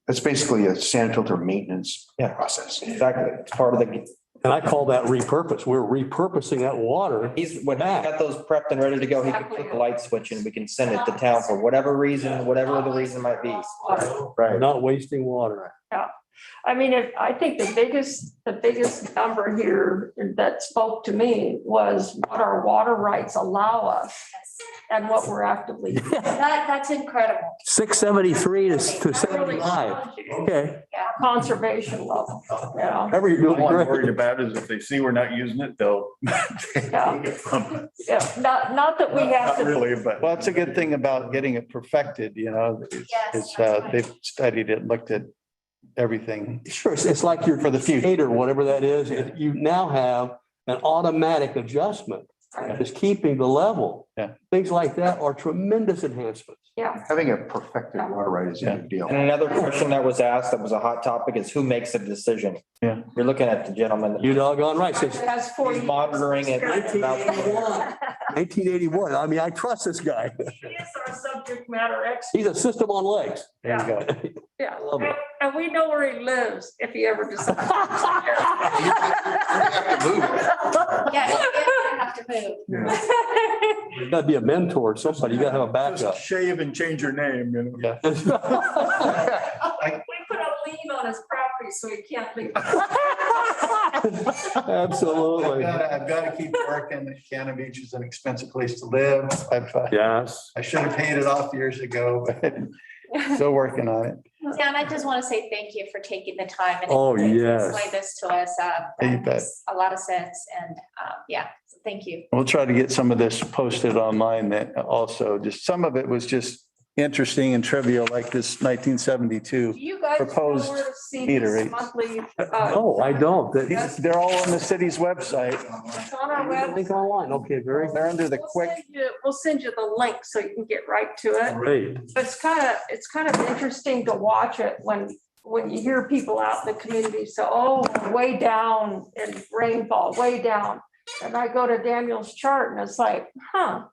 it's basically a sand filter maintenance process. Exactly. It's part of the, And I call that repurpose. We're repurposing that water. when he got those prepped and ready to go, he could put the light switch and we can send it to town for whatever reason, whatever the reason might be. We're not wasting water. I mean, I think the biggest number here that spoke to me was what our water rights allow us and what we're actively doing. That's incredible. 673 to That really 75. shows you Okay. Conservation level, Every All I'm worried building. about is if they see we're not using it, they'll. Yeah, not that we have Not to. really, but. Well, it's a good thing about getting it perfected, they've studied it, looked at everything. Sure, it's like your For the future. skater, whatever that is. You now have an automatic adjustment. It's keeping the level. Yeah. Things like that are tremendous enhancements. Yeah, Having a perfected water right is a big deal. And another question that was asked, that was a hot topic, is who makes the decision? Yeah. You're looking at the gentleman. You doggone right. Since has 40. He's monitoring it. 1981. I mean, I trust this guy. He is our subject matter expert. He's a system on legs. There you go. Yeah, Love it. and we know where he lives if he ever decides. Yeah, you have to move. You gotta be a mentor, somebody. You gotta have a backup. Shave and change your name, Yeah. We put a lien on his property so he can't leave. Absolutely. I've got to keep working. Cannon Beach is an expensive place to live. Yes. I should have paid it off years ago, but still working on it. Dan, I just want to say thank you for taking the time and Oh, yes. explain this to us. You That bet. makes a lot of sense. And yeah, so thank you. We'll try to get some of this posted online that also, just some of it was just interesting and trivial, like this 1972. Do you guys know Proposed where to see meter these rates. monthly? No, I don't. They're all on the city's website. It's on our website. Link online. Okay, very They're under the quick. We'll send you the link so you can get right to it. great. But it's kind of interesting to watch it when you hear people out in the community say, oh, way down in rainfall, way down. And I go to Daniel's chart and it's like, huh.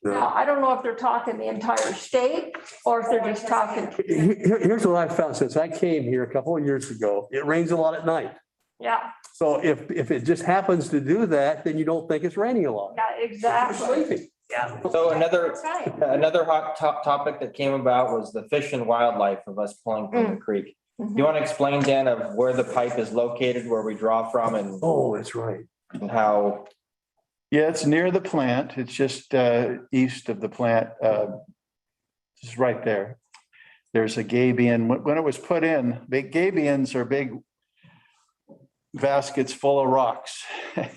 Now, I don't know if they're talking the entire state or if they're just talking. Here's what I found since I came here a couple of years ago. It rains a lot at night. Yeah, So if it just happens to do that, then you don't think it's raining a lot. yeah, exactly. Sleeping. Yeah. So another That's right. hot topic that came about was the fish and wildlife of us pulling from the creek. Do you want to explain, Dan, of where the pipe is located, where we draw from and Oh, that's right. how? Yeah, it's near the plant. It's just east of the plant. Just right there. There's a gabion. When it was put in, big gabions are big baskets full of rocks.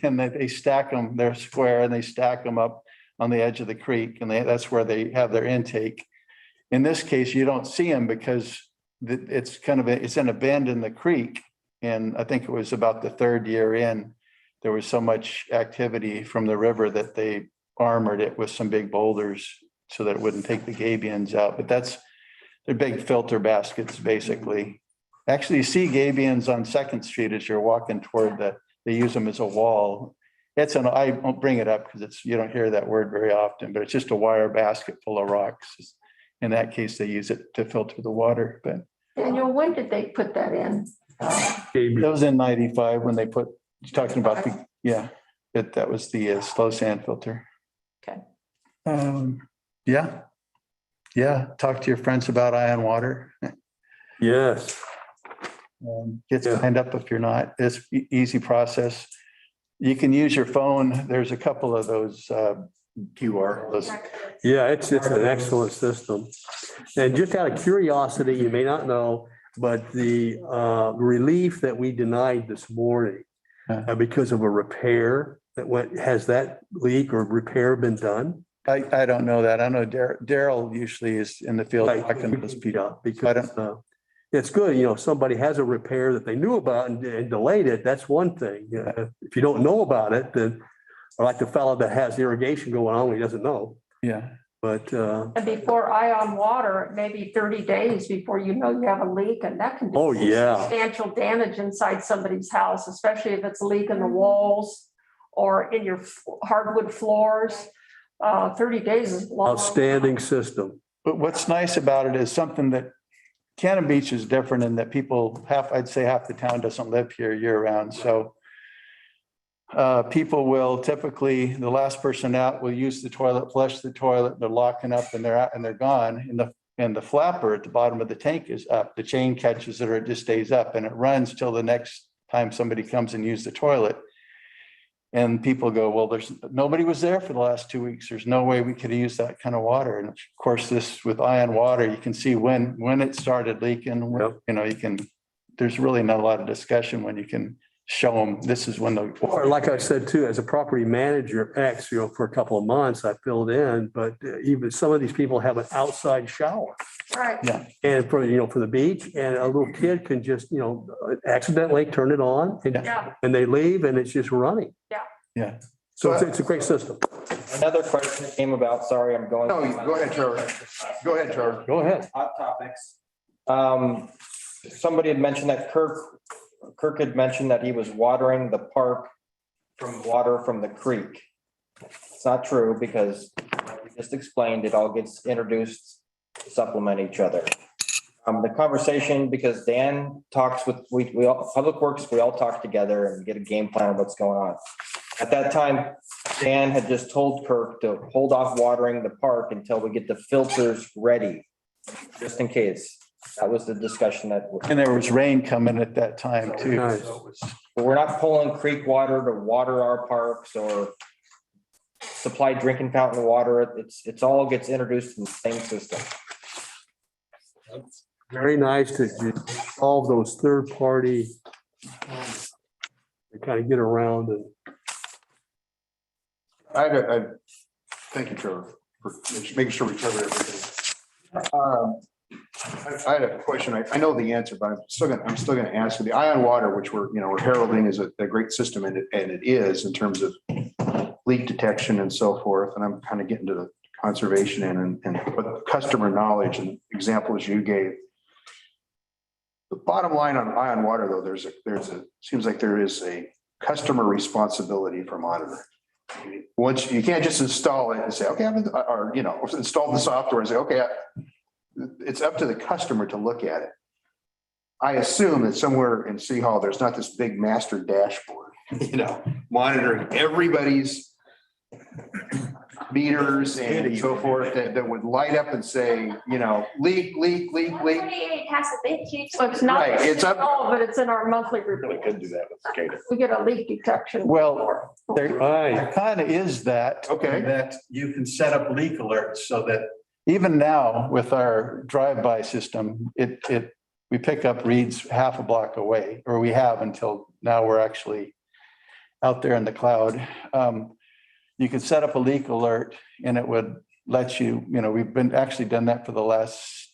And they stack them, they're square and they stack them up on the edge of the creek. And that's where they have their intake. In this case, you don't see them because it's it's in a bend in the creek. And I think it was about the third year in, there was so much activity from the river that they armored it with some big boulders so that it wouldn't take the gabions out. But they're big filter baskets, basically. Actually, you see gabions on Second Street as you're walking toward they use them as a wall. I won't bring it up because you don't hear that word very often, but it's just a wire basket full of rocks. In that case, they use it to filter the water, but Daniel, when did they put that in? it was in 95 when they talking about that was the slow sand filter. Okay. Yeah. Talk to your friends about ion water. Yes. Get signed up if you're not. It's easy process. You can use your phone. There's a couple of those QR. Yeah, it's an excellent system. And just out of curiosity, you may not know, but the relief that we denied this morning because of a repair has that leak or repair been done? I don't know that. I know Daryl usually is in the field talking to those people. Because it's good, somebody has a repair that they knew about and delayed it, that's one thing. If you don't know about it, then, or like the fellow that has irrigation going on, he doesn't know. Yeah. But And before ion water, maybe 30 days before you know you have a leak, and that can Oh, do yeah. substantial damage inside somebody's house, especially if it's a leak in the walls or in your hardwood floors. 30 days is long. outstanding system. But what's nice about it is something that Cannon Beach is different in that I'd say half the town doesn't live here year round. So people will typically, the last person out will use the toilet, flush the toilet, they're locking up and they're out and they're gone. And the flapper at the bottom of the tank is up. The chain catches it or it just stays up and it runs till the next time somebody comes and use the toilet. And people go, well, nobody was there for the last 2 weeks. There's no way we could have used that kind of water. And of course, this with ion water, you can see when it started leaking, there's really not a lot of discussion when you can show them this is when Or like I said too, as a property manager, for a couple of months, I filled in, but even some of these people have an outside shower. Right. Yeah. And for the beach, and a little kid can just, accidentally turn it on Yeah. and they leave and it's just running. Yeah. So it's a great system. Another question that came about, sorry, I'm going. No, go ahead, Trevor. Go ahead, Trevor. Go ahead. Hot topics. Somebody had mentioned that Kirk had mentioned that he was watering the park from water from the creek. It's not true because like we just explained, it all gets introduced, to supplement each other. The conversation, because Dan talks with, we all, Public Works, we all talk together and get a game plan of what's going on. At that time, Dan had just told Kirk to hold off watering the park until we get the filters ready, just in case. That was the discussion And there was rain coming at that time too. Nice. but we're not pulling creek water to water our parks or supply drinking fountain water. It's all gets introduced in the same system. very nice to solve those third party. To kind of get around and. Thank you, Trevor, for making sure we cover everything. I had a question. I know the answer, but I'm still gonna ask you. The ion water, which we're heralding as a great system, and it is in terms of leak detection and so forth. And I'm kind of getting to the conservation and but customer knowledge and examples you gave. The bottom line on ion water, though, seems like there is a customer responsibility for monitoring. Once you can't just install it and say, okay, or install the software and say, okay, it's up to the customer to look at it. I assume that somewhere in City Hall, there's not this big master dashboard, monitoring everybody's meters and so forth that would light up and say, leak. 28 has a big huge. So it's not, Right, it's up- but it's in our monthly Really report. could do that with SCADA. We get a leak detection. Well, there Right. kind of is that. Okay. That you can set up leak alerts so that even now with our drive-by system, we pick up reads half a block away, or we have until now we're actually out there in the cloud. You could set up a leak alert and it would let you, we've been actually done that for the last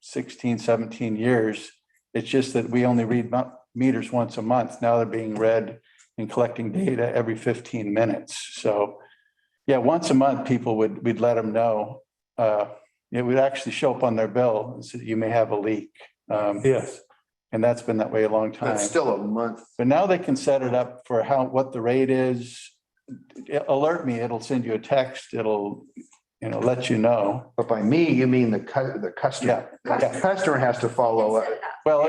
16, 17 years. It's just that we only read meters once a month. Now they're being read and collecting data every 15 minutes. So yeah, once a month, we'd let them know. It would actually show up on their bill and say, you may have a leak. Yes. And that's been that way a long time. That's still a month. But now they can set it up for what the rate is. Alert me, it'll send you a text, it'll, let you know. But by me, you mean the customer. Yeah. The customer has to follow up. Well,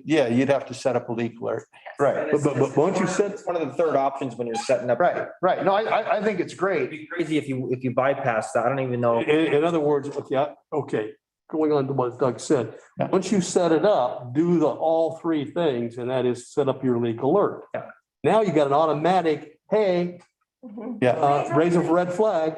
Yeah. you'd have to set up a leak alert. Right, But once you set, It's one of the third options when you're setting up. right. No, I think it's It'd great. be crazy if you bypass that. I don't even know. in other words, okay, going on to what Doug said. Yeah. Once you set it up, do all three things, and that is set up your leak alert. Yeah. Now you got an automatic, hey, Mhm. Yeah, raise a red flag.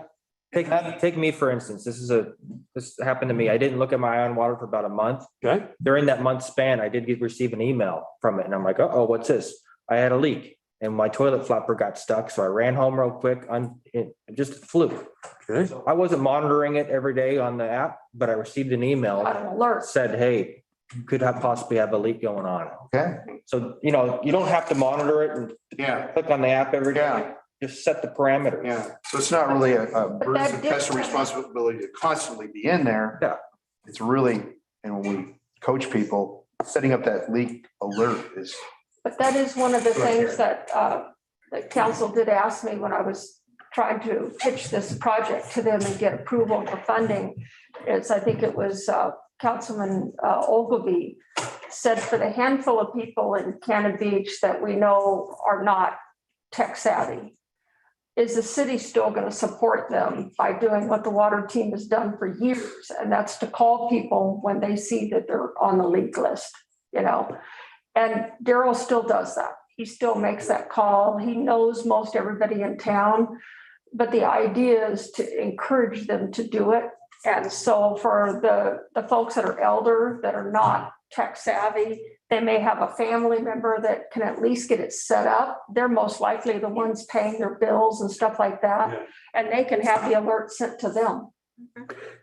Take me, for instance, this happened to me. I didn't look at my ion water for about a month. Okay. During that month span, I did receive an email from it and I'm like, oh, what's this? I had a leak and my toilet flapper got stuck. So I ran home real quick it just flew. Okay. So I wasn't monitoring it every day on the app, but I received an email Got an that alert. said, hey, you could possibly have a leak going on. Okay. So, you don't have to monitor it and Yeah, click on the app every day. Yeah. Just set the parameters. yeah. So it's not really a burden that of did- customer responsibility to constantly be in there. Yeah. It's really, and when we coach people, setting up that leak alert is, But that is one of the things that council did ask me when I was trying to pitch this project to them and get approval for funding. I think it was Councilman Ogilvy said for the handful of people in Cannon Beach that we know are not tech savvy, is the city still going to support them by doing what the water team has done for years? And that's to call people when they see that they're on the leak list, And Daryl still does that. He still makes that call. He knows most everybody in town. But the idea is to encourage them to do it. And so for the folks that are elder, that are not tech savvy, they may have a family member that can at least get it set up. They're most likely the ones paying their bills and stuff like that. Yeah. And they can have the alert sent to them.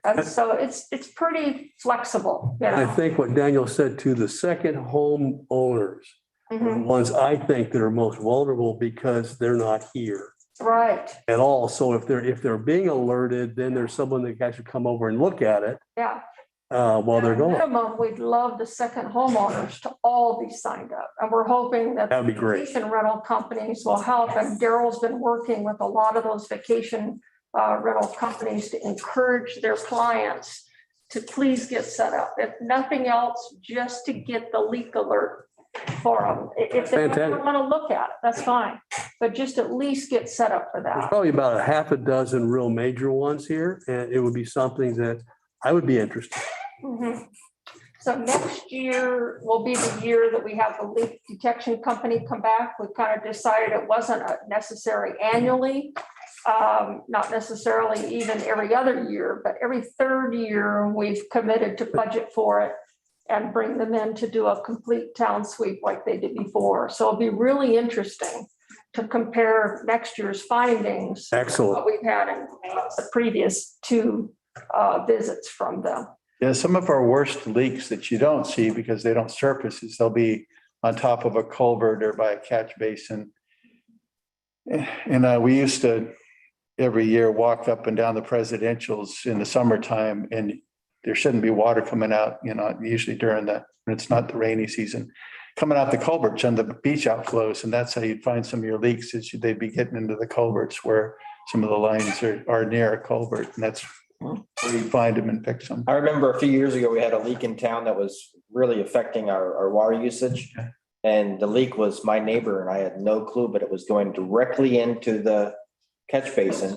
And so it's pretty flexible, I think what Daniel said to the second home owners, are the Mhm. ones I think that are most vulnerable because they're not here Right, at all. So if they're being alerted, then there's someone that can actually come over and look at it yeah. while they're At going. minimum, we'd love the second homeowners to all be signed up. And we're hoping that That'd be great. vacation rental companies will help. And Daryl's been working with a lot of those vacation rental companies to encourage their clients to please get set up. If nothing else, just to get the leak alert for them. If they don't Fantastic. want to look at it, that's fine. But just at least get set up for There's that. probably about a half a dozen real major ones here, and it would be something that I would be interested. Mhm. So next year will be the year that we have the leak detection company come back. We kind of decided it wasn't necessary annually, not necessarily even every other year, but every third year we've committed to budget for it. and bring them in to do a complete town sweep like they did before. So it'll be really interesting to compare next year's findings. Excellent. What we've had in the previous two visits from them. Yeah, some of our worst leaks that you don't see because they don't surface is they'll be on top of a culvert or by a catch basin. And we used to every year walk up and down the presidentials in the summertime, and there shouldn't be water coming out, usually during when it's not the rainy season, coming out the culverts and the beach outflows. And that's how you'd find some of your leaks is they'd be getting into the culverts where some of the lines are near a culvert. And that's where you find them and fix them. I remember a few years ago, we had a leak in town that was really affecting our water usage. And the leak was my neighbor and I had no clue, but it was going directly into the catch basin.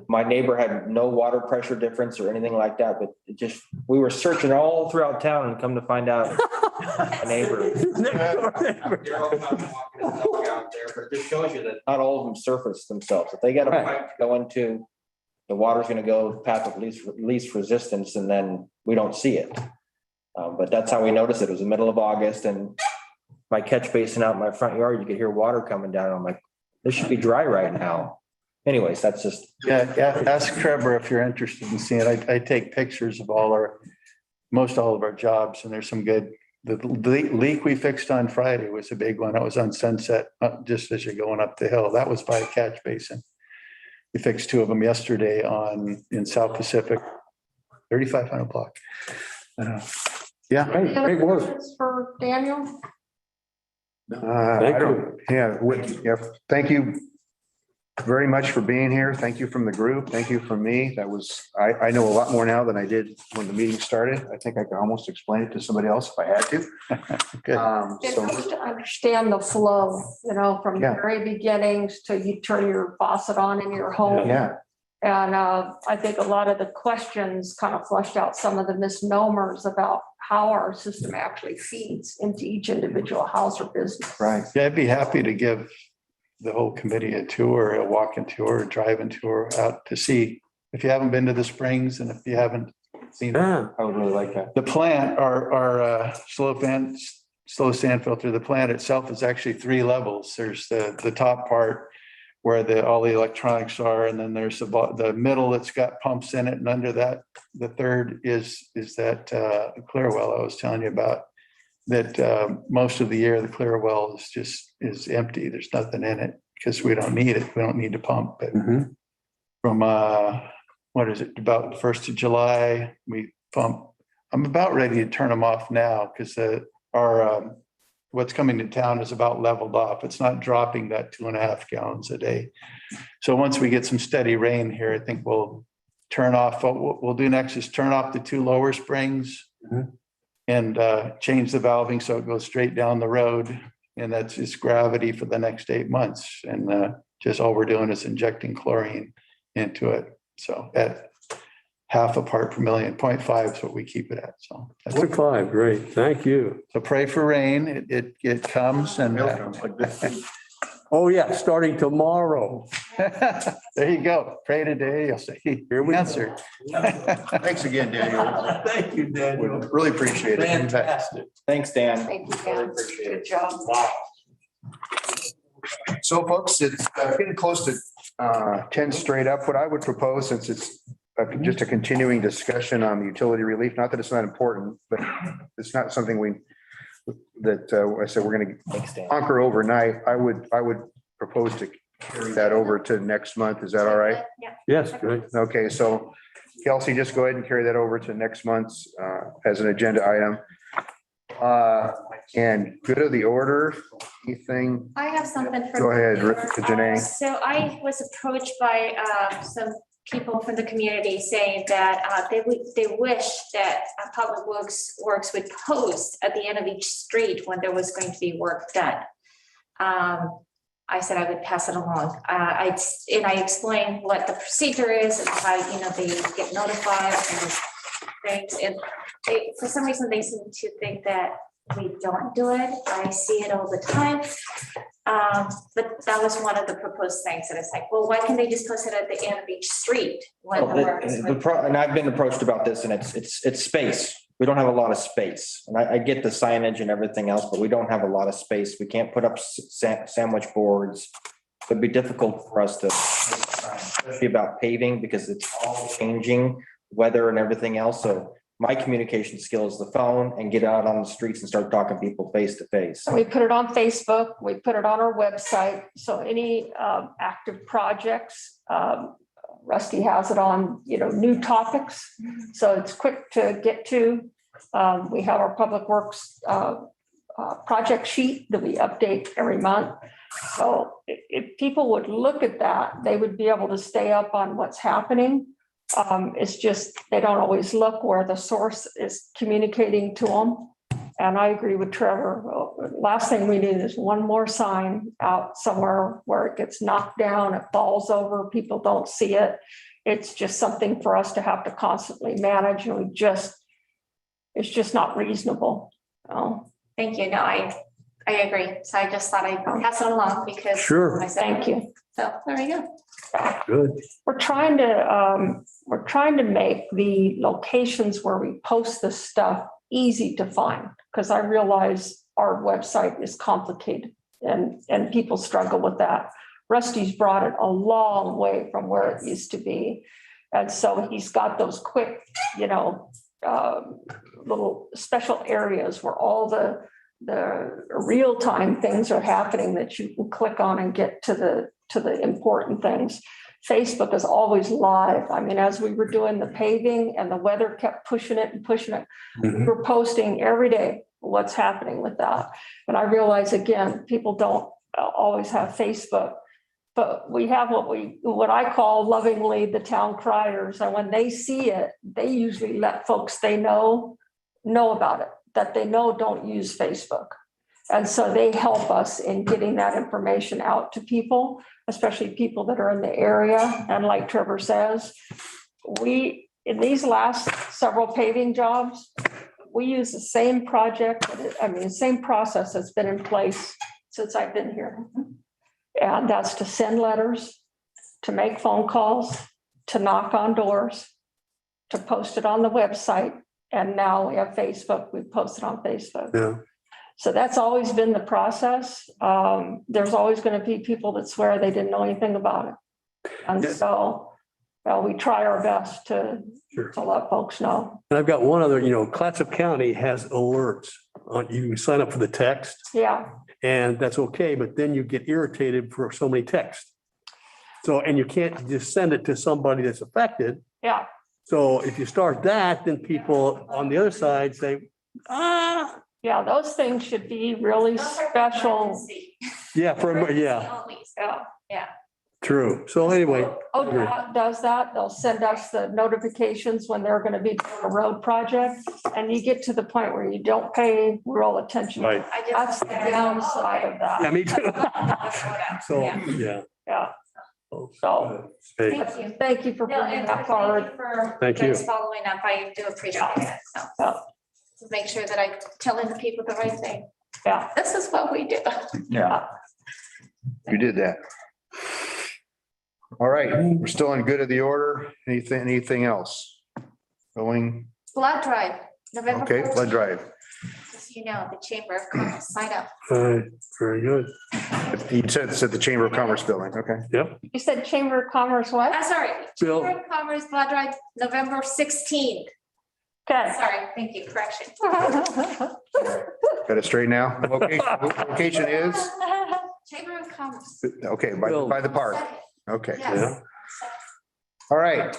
My neighbor had no water pressure difference or anything like that, but we were searching all throughout town and come to find out a neighbor. But it just shows you that not all of them surface themselves. If they got a pipe going to, the water's going to go path of least resistance, and then we don't see it. But that's how we noticed it. It was the middle of August, and my catch basin out in my front yard, you could hear water coming down. I'm like, this should be dry right now. Anyways, that's just. Yeah, ask Trevor if you're interested in seeing it. I take pictures of most all of our jobs, and there's some good. The leak we fixed on Friday was a big one. It was on Sunset, just as you're going up the hill. That was by a catch basin. We fixed two of them yesterday in South Pacific, 3500 block. Yeah. Any other Great work. questions for Daniel? Thank you very much for being here. Thank you from the group. Thank you from me. I know a lot more now than I did when the meeting started. I think I could almost explain it to somebody else if I had to. It helps to understand the flow, from the very beginnings to you turn your faucet on in your home. Yeah. And I think a lot of the questions kind of flushed out some of the misnomers about how our system actually feeds into each individual house or business. Right. Yeah, I'd be happy to give the whole committee a tour, a walking tour, a driving tour out to see. If you haven't been to the springs and if you haven't seen it, Yeah. I would really like that. the plant, our slow sand filter, the plant itself is actually 3 levels. There's the top part where all the electronics are, and then there's the middle that's got pumps in it, and under that, the third is that clear well I was telling you about. That most of the year the clear well is empty. There's nothing in it because we don't need it. We don't need to pump. But from what is it, about the 1st of July, we pump. I'm about ready to turn them off now because our what's coming to town is about leveled off. It's not dropping that 2.5 gallons a day. So once we get some steady rain here, I think we'll turn off. What we'll do next is turn off the 2 lower springs and change the valving so it goes straight down the road. And that's just gravity for the next 8 months. And just all we're doing is injecting chlorine into it. So at 0.5 part per million, 0.5 is what we keep it at. So that's 0.5, great. Thank you. so pray for rain. It comes and Oh, yeah, starting tomorrow. there you go. Pray today. You'll say, Here we go. answer. Thanks again, Daniel. Thank you, Daniel. Really appreciate it. Fantastic. Thanks, Dan. Thank you, Dan. Good job. So folks, it's getting close to 10 straight up. What I would propose, since it's just a continuing discussion on the utility relief, not that it's not important, but it's not something I said we're going to conquer overnight. I would propose to carry that over to next month. Is that all right? Yeah. Yes, great. Okay, so Kelsey, just go ahead and carry that over to next month's as an agenda item. And good of the order, anything? I have something for. Go ahead, Janae. So I was approached by some people from the community saying that they wish that Public Works would post at the end of each street when there was going to be work done. I said I would pass it along. I explained what the procedure is and how they get notified and things. And for some reason they seem to think that we don't do it. I see it all the time. But that was one of the proposed things that it's like, well, why can't they just post it at the end of each street? When the work is And I've been approached about this, and it's space. we don't have a lot of space. And I get the signage and everything else, but we don't have a lot of space. We can't put up sandwich boards. It'd be difficult for us to, especially about paving, because it's all changing, weather and everything else. So my communication skill is the phone and get out on the streets and start talking to people face to face. We put it on Facebook, we put it on our website, so any active projects, Rusty has it on, new topics, so it's quick to get to. We have our Public Works project sheet that we update every month. So if people would look at that, they would be able to stay up on what's happening. It's just, they don't always look where the source is communicating to them. And I agree with Trevor. Last thing we need is one more sign out somewhere where it gets knocked down, it falls over, people don't see it. It's just something for us to have to constantly manage, and it's just not reasonable. Thank you. No, I agree. So I just thought I'd pass it along because. Sure. Thank you. So there we go. Good. We're trying to make the locations where we post this stuff easy to find, because I realize our website is complicated and people struggle with that. Rusty's brought it a long way from where it used to be. And so he's got those quick, little special areas where all the real-time things are happening that you can click on and get to the important things. Facebook is always live. I mean, as we were doing the paving and the weather kept pushing it, we were posting every day what's happening with that. And I realize, again, people don't always have Facebook, but we have what I call lovingly the town criers. And when they see it, they usually let folks they know about it, that they know don't use Facebook. And so they help us in getting that information out to people, especially people that are in the area. And like Trevor says, in these last several paving jobs, we use the same same process that's been in place since I've been here. And that's to send letters, to make phone calls, to knock on doors, to post it on the website. And now we have Facebook, we post it on Facebook. Yeah. So that's always been the process. There's always going to be people that swear they didn't know anything about it. And so we try our best to let folks know. And I've got one other, Clatsop County has alerts you can sign up for the text. Yeah. And that's okay, but then you get irritated for so many texts. So, and you can't just send it to somebody that's affected. Yeah. So if you start that, then people on the other side say, Yeah, those things should be really special. yeah, Yeah. true. So anyway. ODOT does that. They'll send us the notifications when they're going to be doing a road project. And you get to the point where you don't pay real attention. Right. That's the downside of that. Yeah, me too. So, Yeah. yeah. So Hey, thank you for No, bringing and that forward. Thank you. guys following up. I do appreciate it. So to make sure that I'm telling the people the right thing. Yeah. This is what we do. Yeah. You did that. All right, we're still in good of the order. Anything else? Going, Blood drive, November. okay, blood 14th. drive. Just so you know, the Chamber of Commerce, sign up. Very good. You said it's at the Chamber of Commerce building, okay? Yep. You said Chamber of Commerce, what? Sorry, Bill. Chamber of Commerce blood drive, November 16th. Okay. Sorry, thank you, correction. Got it straight now? Location is, Chamber of Commerce. okay, by the park, okay. Yes. All right,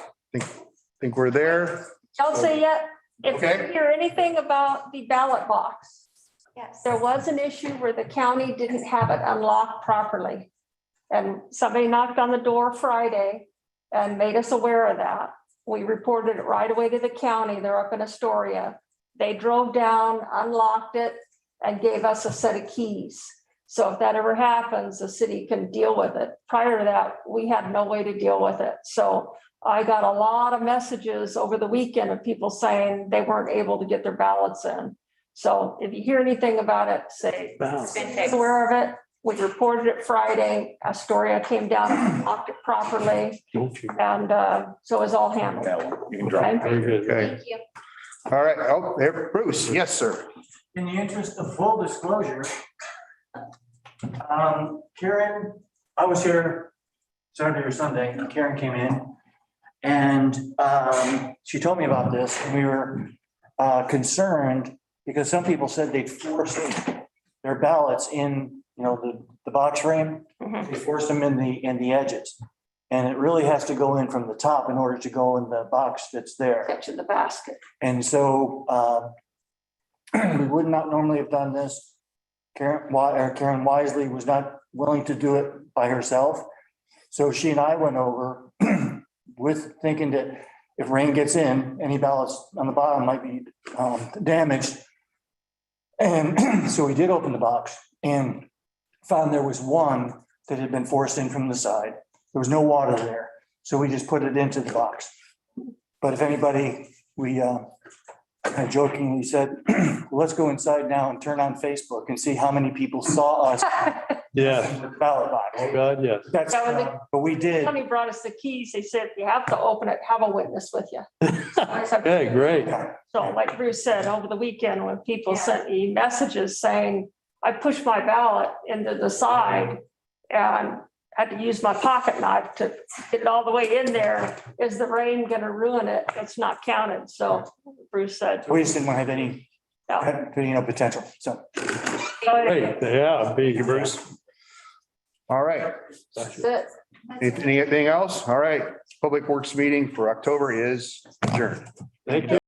think we're there. Don't say yet. If Okay. you hear anything about the ballot box, Yes. there was an issue where the county didn't have it unlocked properly. And somebody knocked on the door Friday and made us aware of that. We reported it right away to the county. They're up in Astoria. They drove down, unlocked it, and gave us a set of keys. So if that ever happens, the city can deal with it. Prior to that, we had no way to deal with it. So I got a lot of messages over the weekend of people saying they weren't able to get their ballots in. So if you hear anything about it, say, It's been fixed. aware of it. We reported it Friday. Astoria came down and locked it properly. Don't you? And so it was all handled. You can drop. Okay? Very good. Okay, Thank you. All right, oh, there, Bruce, yes, sir. In the interest of full disclosure, Karen, I was here Saturday or Sunday, and Karen came in and she told me about this, and we were concerned because some people said they'd force their ballots in, the box frame. They forced them in the edges. And it really has to go in from the top in order to go in the box that's there. Catch in the basket. And so we would not normally have done this. Karen Wisely was not willing to do it by herself. So she and I went over with thinking that if rain gets in, any ballots on the bottom might be damaged. And so we did open the box and found there was one that had been forced in from the side. There was no water there. So we just put it into the box. But if anybody, I jokingly said, let's go inside now and turn on Facebook and see how many people saw us Yeah. in the ballot box. Oh, God, yes. That's, but we did. Somebody brought us the keys. They said, if you have to open it, have a witness with you. I said, Hey, great. so like Bruce said, over the weekend, when people sent me messages saying, I pushed my ballot into the side and had to use my pocket knife to get it all the way in there. Is the rain gonna ruin it? It's not counted. So Bruce said. We just didn't want to have any, potential. So Great. Yeah, thank you, Bruce. All right. That's it. Anything else? All right. Public Works meeting for October is adjourned. Thank you.